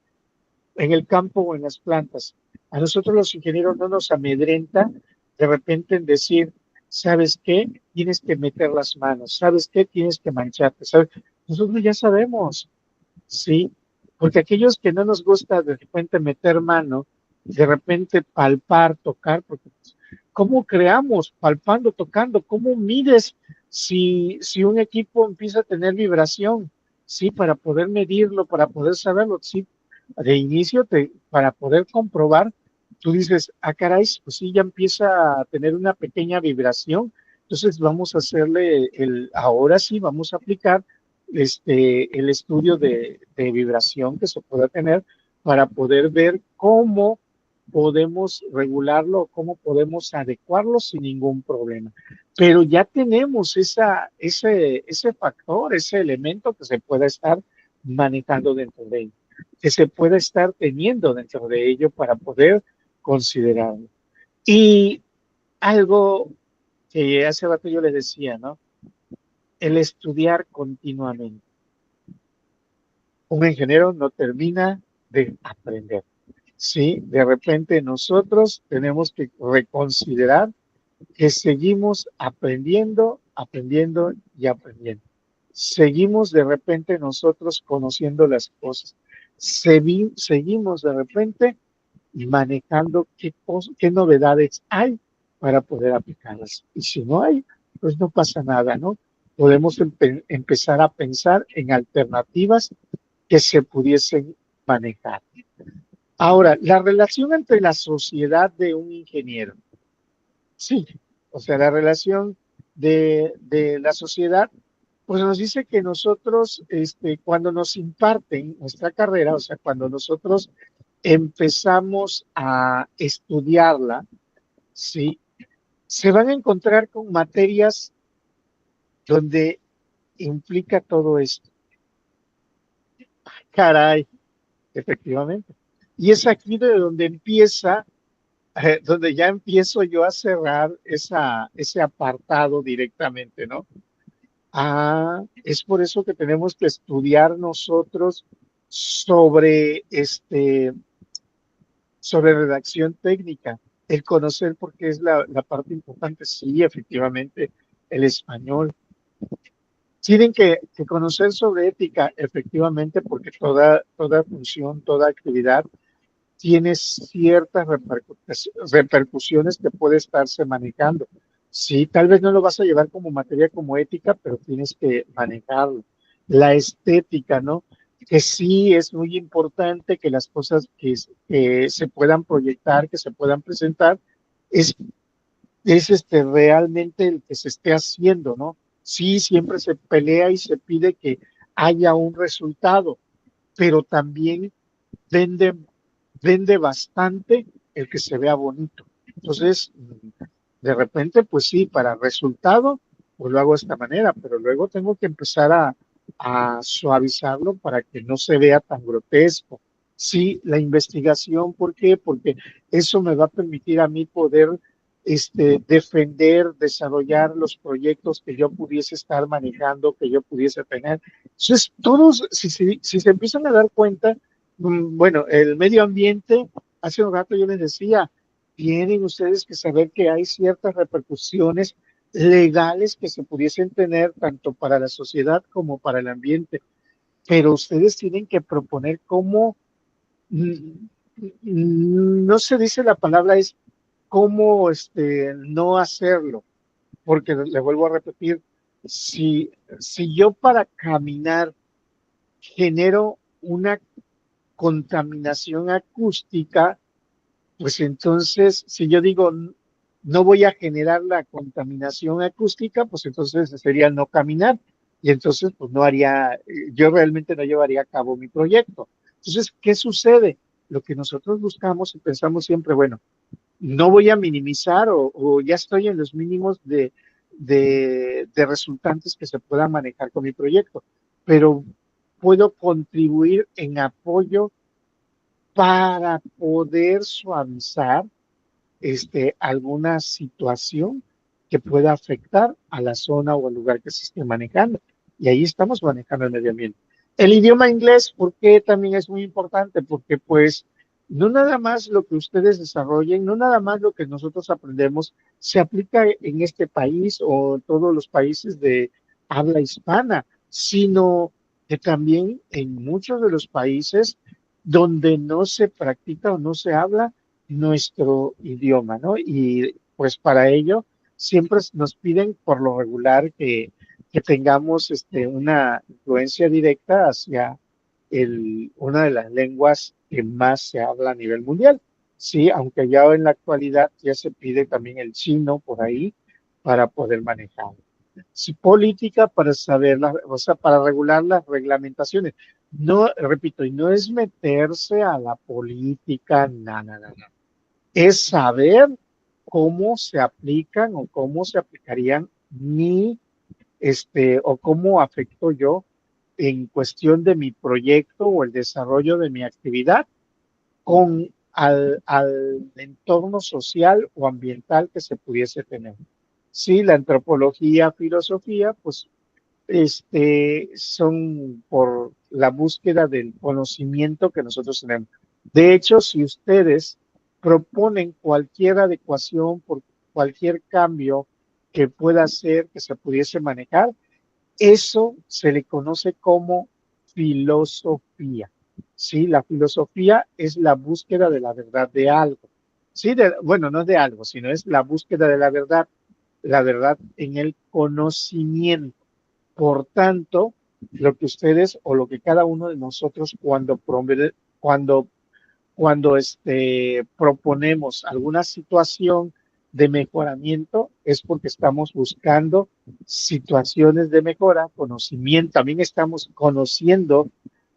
el campo o en las plantas? A nosotros los ingenieros no nos amedrenta de repente en decir, ¿sabes qué? Tienes que meter las manos, ¿sabes qué? Tienes que mancharte, ¿sabes? Nosotros ya sabemos, ¿sí? Porque aquellos que no nos gusta de repente meter mano, de repente palpar, tocar, porque ¿cómo creamos? Palpando, tocando, ¿cómo mides si un equipo empieza a tener vibración? Sí, para poder medirlo, para poder saberlo, sí, de inicio, para poder comprobar, tú dices, caray, pues sí, ya empieza a tener una pequeña vibración, entonces vamos a hacerle ahora sí, vamos a aplicar el estudio de vibración que se pueda tener para poder ver cómo podemos regularlo, cómo podemos adecuarlo sin ningún problema. Pero ya tenemos ese factor, ese elemento que se pueda estar manejando dentro de ello, que se pueda estar teniendo dentro de ello para poder considerarlo. Y algo que hace rato yo les decía, ¿no? El estudiar continuamente. Un ingeniero no termina de aprender. Sí, de repente nosotros tenemos que reconsiderar que seguimos aprendiendo, aprendiendo y aprendiendo. Seguimos de repente nosotros conociendo las cosas. Seguimos de repente manejando qué novedades hay para poder aplicarlas. Y si no hay, pues no pasa nada, ¿no? Podemos empezar a pensar en alternativas que se pudiesen manejar. Ahora, la relación entre la sociedad de un ingeniero. Sí, o sea, la relación de la sociedad, pues nos dice que nosotros, cuando nos imparten nuestra carrera, o sea, cuando nosotros empezamos a estudiarla, sí, se van a encontrar con materias donde implica todo esto. Caray, efectivamente. Y es aquí de donde empieza, donde ya empiezo yo a cerrar ese apartado directamente, ¿no? Es por eso que tenemos que estudiar nosotros sobre redacción técnica, el conocer porque es la parte importante, sí, efectivamente, el español. Tienen que conocer sobre ética, efectivamente, porque toda función, toda actividad tiene ciertas repercusiones que puede estarse manejando. Sí, tal vez no lo vas a llevar como materia como ética, pero tienes que manejarlo. la estética, ¿no? Que sí es muy importante que las cosas que se puedan proyectar, que se puedan presentar, es, es realmente el que se esté haciendo, ¿no? Sí, siempre se pelea y se pide que haya un resultado, pero también vende, vende bastante el que se vea bonito. Entonces, de repente, pues sí, para resultado, pues lo hago de esta manera, pero luego tengo que empezar a suavizarlo para que no se vea tan grotesco. Sí, la investigación, ¿por qué? Porque eso me va a permitir a mí poder defender, desarrollar los proyectos que yo pudiese estar manejando, que yo pudiese tener. Entonces, todos, si se empiezan a dar cuenta, bueno, el medio ambiente, hace un rato yo les decía, tienen ustedes que saber que hay ciertas repercusiones legales que se pudiesen tener tanto para la sociedad como para el ambiente, pero ustedes tienen que proponer cómo, no se dice la palabra, es cómo no hacerlo, porque le vuelvo a repetir, si yo para caminar genero una contaminación acústica, pues entonces, si yo digo no voy a generar la contaminación acústica, pues entonces sería no caminar. Y entonces, pues no haría, yo realmente no llevaría a cabo mi proyecto. Entonces, ¿qué sucede? Lo que nosotros buscamos y pensamos siempre, bueno, no voy a minimizar o ya estoy en los mínimos de resultantes que se puedan manejar con mi proyecto, pero puedo contribuir en apoyo para poder suavizar alguna situación que pueda afectar a la zona o al lugar que se esté manejando. Y ahí estamos manejando el medio ambiente. El idioma inglés, ¿por qué también es muy importante? Porque pues no nada más lo que ustedes desarrollen, no nada más lo que nosotros aprendemos se aplica en este país o en todos los países de habla hispana, sino que también en muchos de los países donde no se practica o no se habla nuestro idioma, ¿no? Y pues para ello siempre nos piden por lo regular que tengamos una influencia directa hacia una de las lenguas que más se habla a nivel mundial. Sí, aunque ya en la actualidad ya se pide también el chino por ahí para poder manejarlo. Sí, política para saber, o sea, para regular las reglamentaciones. No, repito, y no es meterse a la política, nada, es saber cómo se aplican o cómo se aplicarían o cómo afecto yo en cuestión de mi proyecto o el desarrollo de mi actividad con al entorno social o ambiental que se pudiese tener. Sí, la antropología, filosofía, pues son por la búsqueda del conocimiento que nosotros tenemos. De hecho, si ustedes proponen cualquier adecuación por cualquier cambio que pueda ser, que se pudiese manejar, eso se le conoce como filosofía. Sí, la filosofía es la búsqueda de la verdad de algo. Sí, bueno, no de algo, sino es la búsqueda de la verdad en el conocimiento. Por tanto, lo que ustedes o lo que cada uno de nosotros cuando, proponemos alguna situación de mejoramiento es porque estamos buscando situaciones de mejora, conocimiento, también estamos conociendo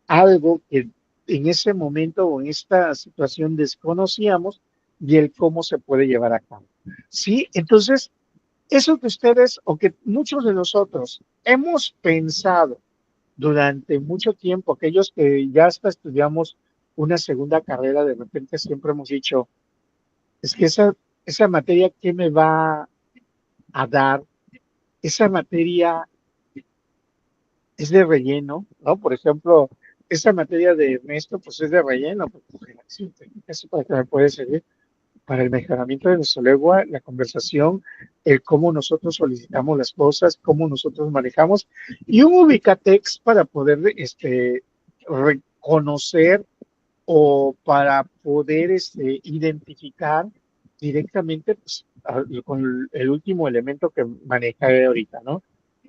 algo que en ese momento o en esta situación desconocíamos y el cómo se puede llevar a cabo. Sí, entonces eso que ustedes o que muchos de nosotros hemos pensado durante mucho tiempo, aquellos que ya hasta estudiamos una segunda carrera, de repente siempre hemos dicho, es que esa materia, ¿qué me va a dar? Esa materia es de relleno, ¿no? Por ejemplo, esa materia de Ernesto, pues es de relleno, porque sí, casi para que me puede servir para el mejoramiento de nuestra lengua, la conversación, el cómo nosotros solicitamos las cosas, cómo nosotros manejamos, y un ubicatex para poder reconocer o para poder identificar directamente pues, con el último elemento que manejé ahorita, ¿no?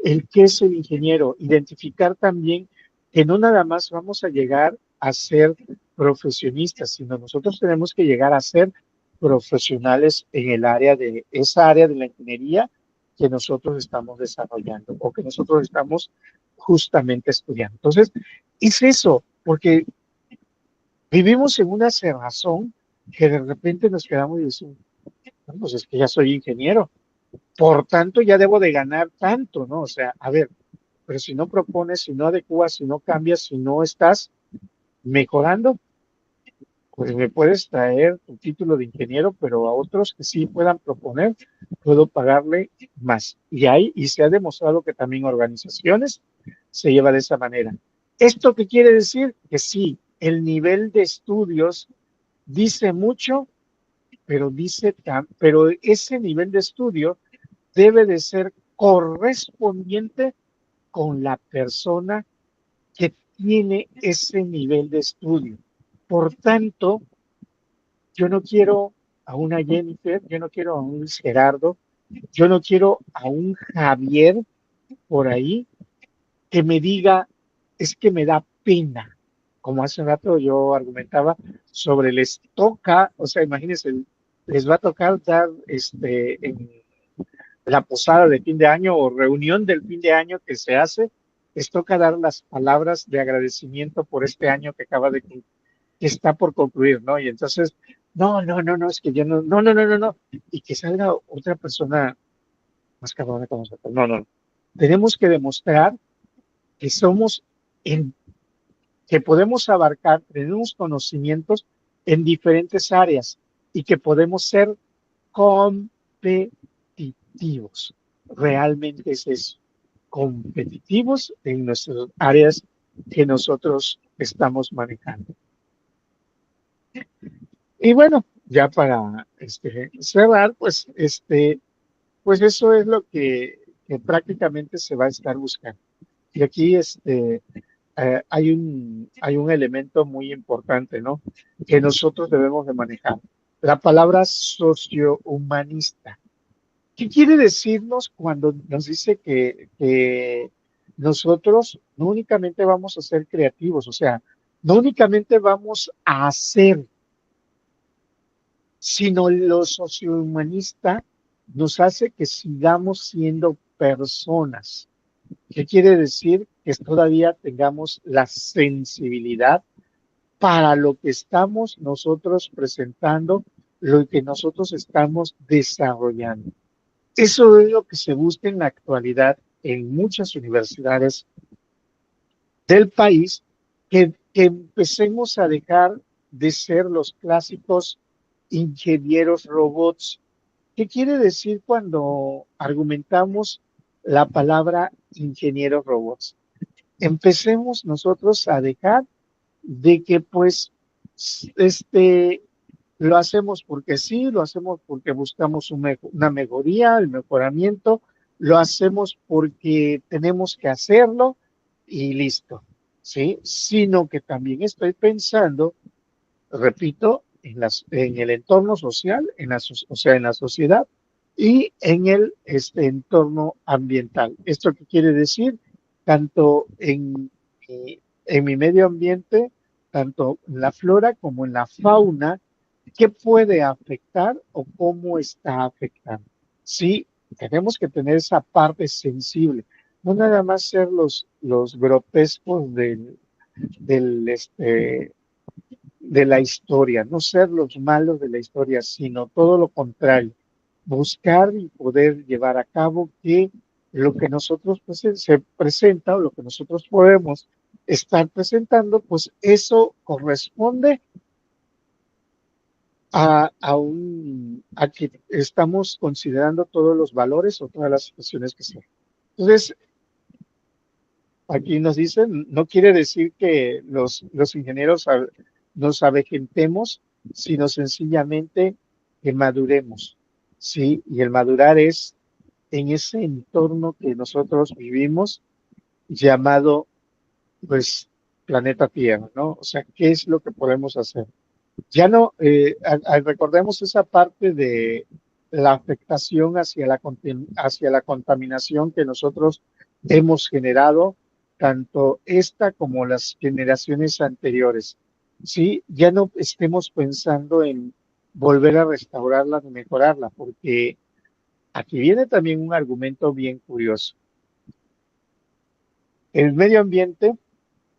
el qué es el ingeniero, identificar también que no nada más vamos a llegar a ser profesionistas, sino nosotros tenemos que llegar a ser profesionales en el área de esa área de la ingeniería que nosotros estamos desarrollando o que nosotros estamos justamente estudiando. Entonces, es eso, porque vivimos en una cerrazón que de repente nos quedamos y decimos, "No, pues es que ya soy ingeniero, por tanto ya debo de ganar tanto, ¿no? O sea, a ver, pero si no propones, si no adecuas, si no cambias, si no estás mejorando, pues me puedes traer tu título de ingeniero, pero a otros que sí puedan proponer, puedo pagarle más. Y se ha demostrado que también organizaciones se lleva de esa manera. ¿Esto qué quiere decir? Que sí, el nivel de estudios dice mucho, pero ese nivel de estudio debe de ser correspondiente con la persona que tiene ese nivel de estudio. Por tanto, yo no quiero a una Jennifer, yo no quiero a un Gerardo, yo no quiero a un Javier por ahí que me diga, es que me da pena. Como hace un rato yo argumentaba sobre les toca, o sea, imagínense, les va a tocar dar en la posada de fin de año o reunión del fin de año que se hace, les toca dar las palabras de agradecimiento por este año que está por concluir, ¿no? Y entonces, no, es que yo no, y que salga otra persona más cabrona con nosotros. No. Tenemos que demostrar que somos, en, que podemos abarcar, tenemos conocimientos en diferentes áreas y que podemos ser competitivos. Realmente es eso, competitivos en nuestras áreas que nosotros estamos manejando. Y bueno, ya para cerrar, pues eso es lo que prácticamente se va a estar buscando. Y aquí hay un elemento muy importante, ¿no? Que nosotros debemos de manejar. La palabra sociohumanista. ¿Qué quiere decirnos cuando nos dice que nosotros no únicamente vamos a ser creativos, o sea, no únicamente vamos a hacer, sino lo sociohumanista nos hace que sigamos siendo personas? ¿Qué quiere decir? Que todavía tengamos la sensibilidad para lo que estamos nosotros presentando, lo que nosotros estamos desarrollando. Eso es lo que se busca en la actualidad en muchas universidades del país, que empecemos a dejar de ser los clásicos ingenieros robots. ¿Qué quiere decir cuando argumentamos la palabra ingenieros robots? Empecemos nosotros a dejar de que pues lo hacemos porque sí, lo hacemos porque buscamos una mejoría, el mejoramiento, lo hacemos porque tenemos que hacerlo y listo, ¿sí? Sino que también estoy pensando, repito, en el entorno social, o sea, en la sociedad y en el entorno ambiental. ¿Esto qué quiere decir? Tanto en mi medio ambiente, tanto en la flora como en la fauna, ¿qué puede afectar o cómo está afectando? Sí, tenemos que tener esa parte sensible, no nada más ser los grotescos del de la historia, no ser los malos de la historia, sino todo lo contrario, buscar y poder llevar a cabo que lo que nosotros se presenta o lo que nosotros podemos estar presentando, pues eso corresponde a que estamos considerando todos los valores o todas las situaciones que sean. Entonces, aquí nos dicen, no quiere decir que los ingenieros nos avejentemos, sino sencillamente que maduremos, ¿sí? Y el madurar es en ese entorno que nosotros vivimos, llamado, pues, planeta Tierra, ¿no? O sea, ¿qué es lo que podemos hacer? Ya no, recordemos esa parte de la afectación hacia la contaminación que nosotros hemos generado tanto esta como las generaciones anteriores. Sí, ya no estemos pensando en volver a restaurarla ni mejorarla, porque aquí viene también un argumento bien curioso. El medio ambiente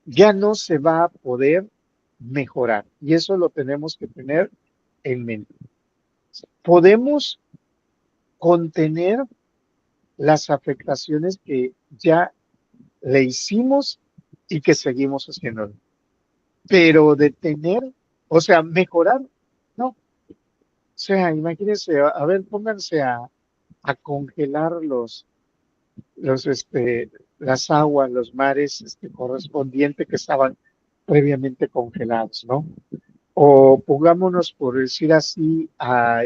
ya no se va a poder mejorar y eso lo tenemos que tener en mente. Podemos contener las afectaciones que ya le hicimos y que seguimos haciendo, pero detener, o sea, mejorar, no. O sea, imagínense, a ver, pónganse a congelar las aguas, los mares correspondientes que estaban previamente congelados, ¿no? O pongámonos, por decir así, a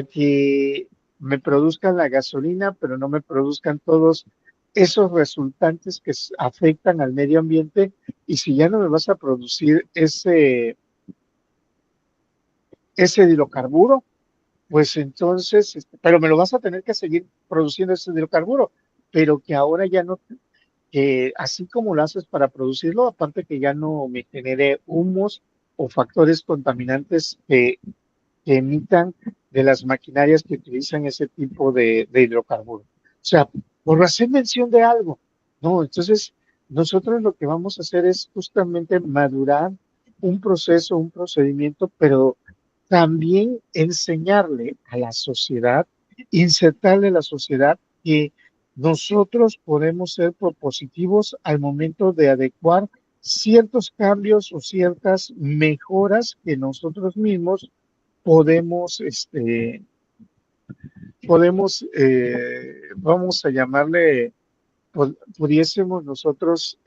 que me produzcan la gasolina, pero no me produzcan todos esos resultantes que afectan al medio ambiente. Y si ya no me vas a producir ese hidrocarburo, pues entonces, pero me lo vas a tener que seguir produciendo ese hidrocarburo, pero que ahora ya no, que así como lo haces para producirlo, aparte que ya no me genere humos o factores contaminantes que emitan de las maquinarias que utilizan ese tipo de hidrocarburos. O sea, por hacer mención de algo. No, entonces nosotros lo que vamos a hacer es justamente madurar un proceso, un procedimiento, pero también enseñarle a la sociedad, insertarle a la sociedad que nosotros podemos ser propositivos al momento de adecuar ciertos cambios o ciertas mejoras que nosotros mismos podemos, vamos a llamarle, pudiésemos nosotros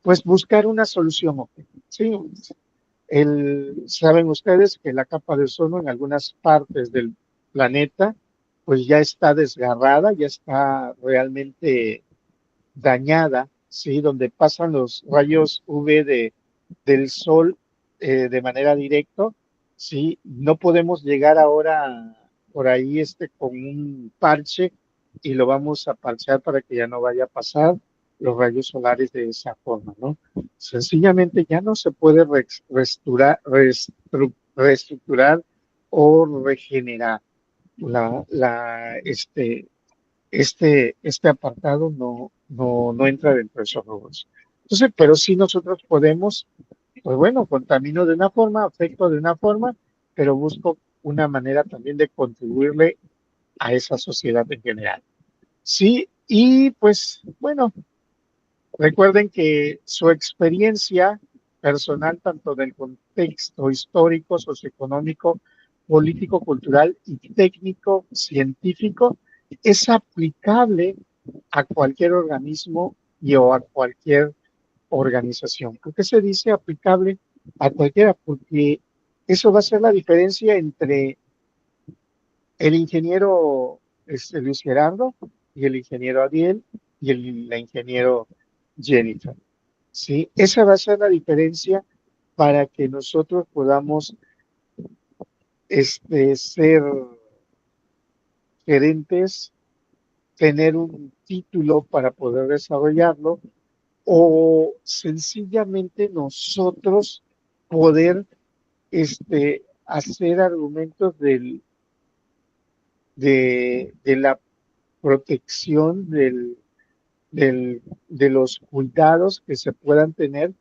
pues buscar una solución. ¿Sí? Saben ustedes que la capa de ozono en algunas partes del planeta pues ya está desgarrada, ya está realmente dañada, ¿sí? Donde pasan los rayos UV del sol de manera directa, ¿sí? No podemos llegar ahora por ahí con un parche y lo vamos a parchear para que ya no vaya a pasar los rayos solares de esa forma, ¿no? Sencillamente ya no se puede reestructurar o regenerar este apartado no entra dentro de esos rubros. Entonces, pero sí nosotros podemos, pues bueno, contamino de una forma, afecto de una forma, pero busco una manera también de contribuirle a esa sociedad en general. Sí, y pues bueno, recuerden que su experiencia personal, tanto del contexto histórico, socioeconómico, político, cultural y técnico, científico, es aplicable a cualquier organismo o a cualquier organización. ¿Por qué se dice aplicable a cualquiera? Porque eso va a ser la diferencia entre el ingeniero Luis Gerardo y el ingeniero Adiel y la ingeniero Jennifer. ¿Sí? Esa va a ser la diferencia para que nosotros podamos ser gerentes, tener un título para poder desarrollarlo o sencillamente nosotros poder hacer argumentos de la protección de los cuidados que se puedan tener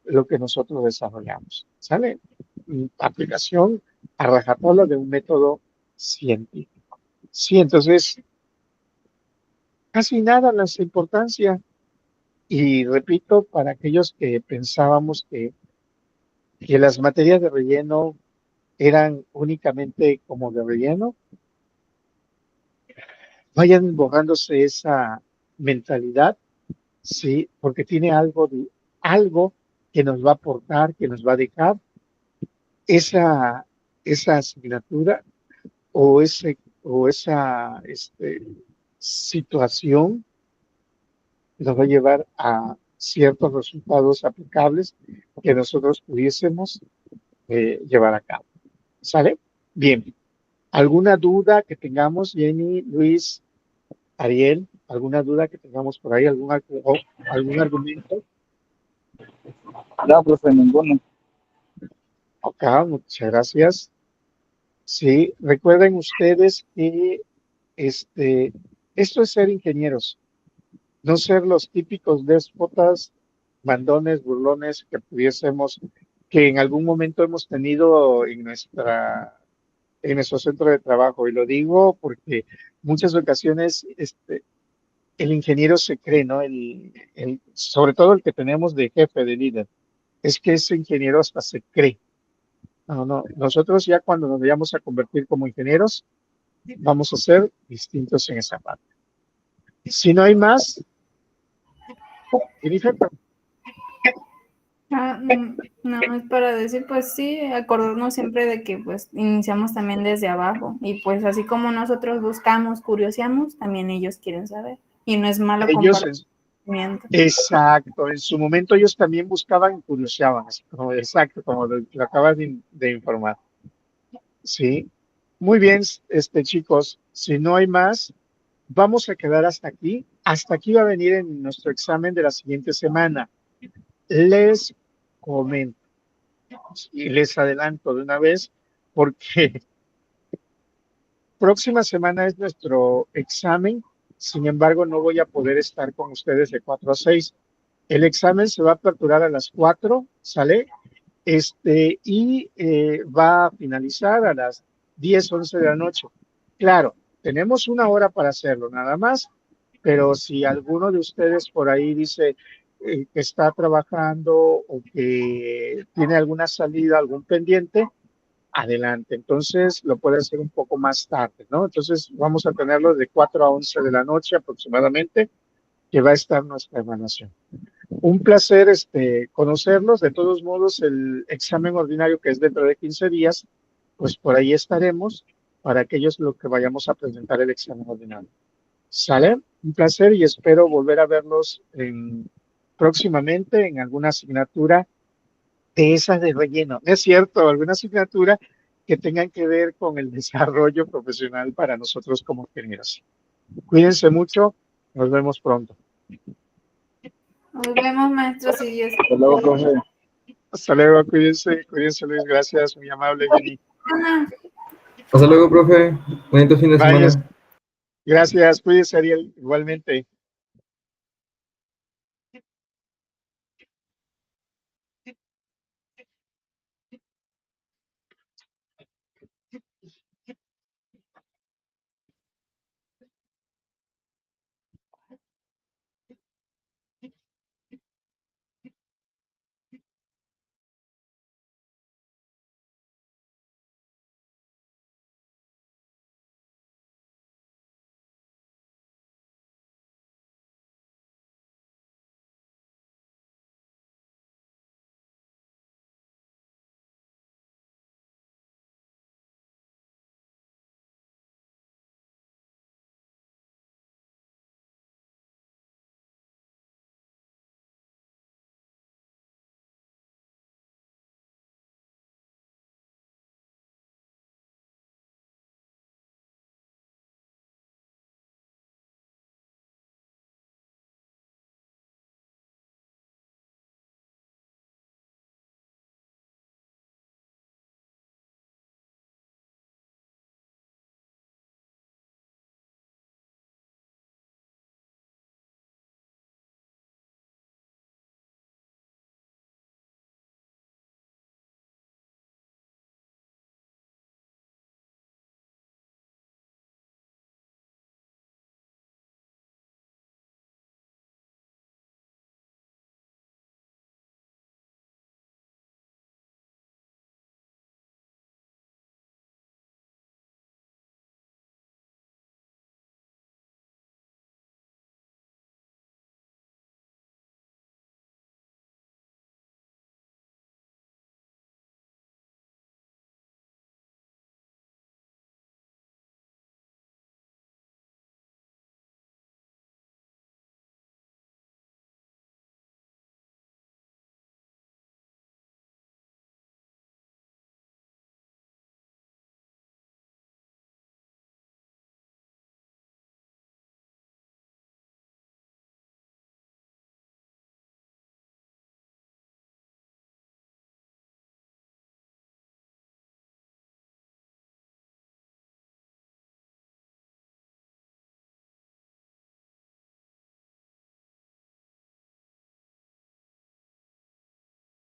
lo que nosotros desarrollamos. ¿Sale? Aplicación a rajatabla de un método científico. Sí, entonces, casi nada les importancia. Y repito, para aquellos que pensábamos que las materias de relleno eran únicamente como de relleno, vayan borrándose esa mentalidad, sí, porque tiene algo que nos va a aportar, que nos va a dejar esa, esa asignatura o esa situación nos va a llevar a ciertos resultados aplicables que nosotros pudiésemos llevar a cabo. ¿Sale? Bien. ¿Alguna duda que tengamos, Jenny, Luis? Ariel, ¿alguna duda que tengamos por ahí? ¿Algún argumento? No, profe, ninguno. Ok, muchas gracias. Sí, recuerden ustedes que esto es ser ingenieros, no ser los típicos déspotas, mandones, burlones que en algún momento hemos tenido en nuestro centro de trabajo. Y lo digo porque muchas ocasiones el ingeniero se cree, ¿no? Sobre todo el que tenemos de jefe, de líder, es que ese ingeniero hasta se cree. No, no, nosotros ya cuando nos vayamos a convertir como ingenieros, vamos a ser distintos en esa parte. Si no hay más, Jennifer, No, es para decir, pues sí, acordarnos siempre de que pues iniciamos también desde abajo y pues así como nosotros buscamos, curioseamos, también ellos quieren saber y no es malo ellos, compartir conocimiento. exacto, en su momento ellos también buscaban y curioseaban, así como, exacto, como lo acabas de informar. Sí, muy bien, chicos, si no hay más, vamos a quedar hasta aquí. Hasta aquí va a venir en nuestro examen de la siguiente semana. Les comento y les adelanto de una vez porque próxima semana es nuestro examen, sin embargo no voy a poder estar con ustedes de 4 a 6. El examen se va a aperturar a las 4, ¿sale? Va a finalizar a las 10, 11 de la noche. Claro, tenemos una hora para hacerlo, nada más, pero si alguno de ustedes por ahí dice que está trabajando o que tiene alguna salida, algún pendiente, adelante. Entonces lo puede hacer un poco más tarde, ¿no? Entonces vamos a tenerlo de 4 a 11 de la noche aproximadamente, que va a estar nuestra evaluación. Un placer conocerlos. De todos modos, el examen ordinario que es dentro de 15 días, pues por ahí estaremos para aquellos los que vayamos a presentar el examen ordinario. ¿Sale? Un placer y espero volver a verlos próximamente en alguna asignatura de esas de relleno. Es cierto, alguna asignatura que tengan que ver con el desarrollo profesional para nosotros como ingenieros. Cuídense mucho. Nos vemos pronto. Nos vemos, maestros, y Dios. Hasta luego, profe. Hasta luego, cuídense, Luis, gracias, muy amable, Jenny. Hasta luego, profe. Bonito fin de Vaya, semana. gracias, cuídense, Ariel, igualmente.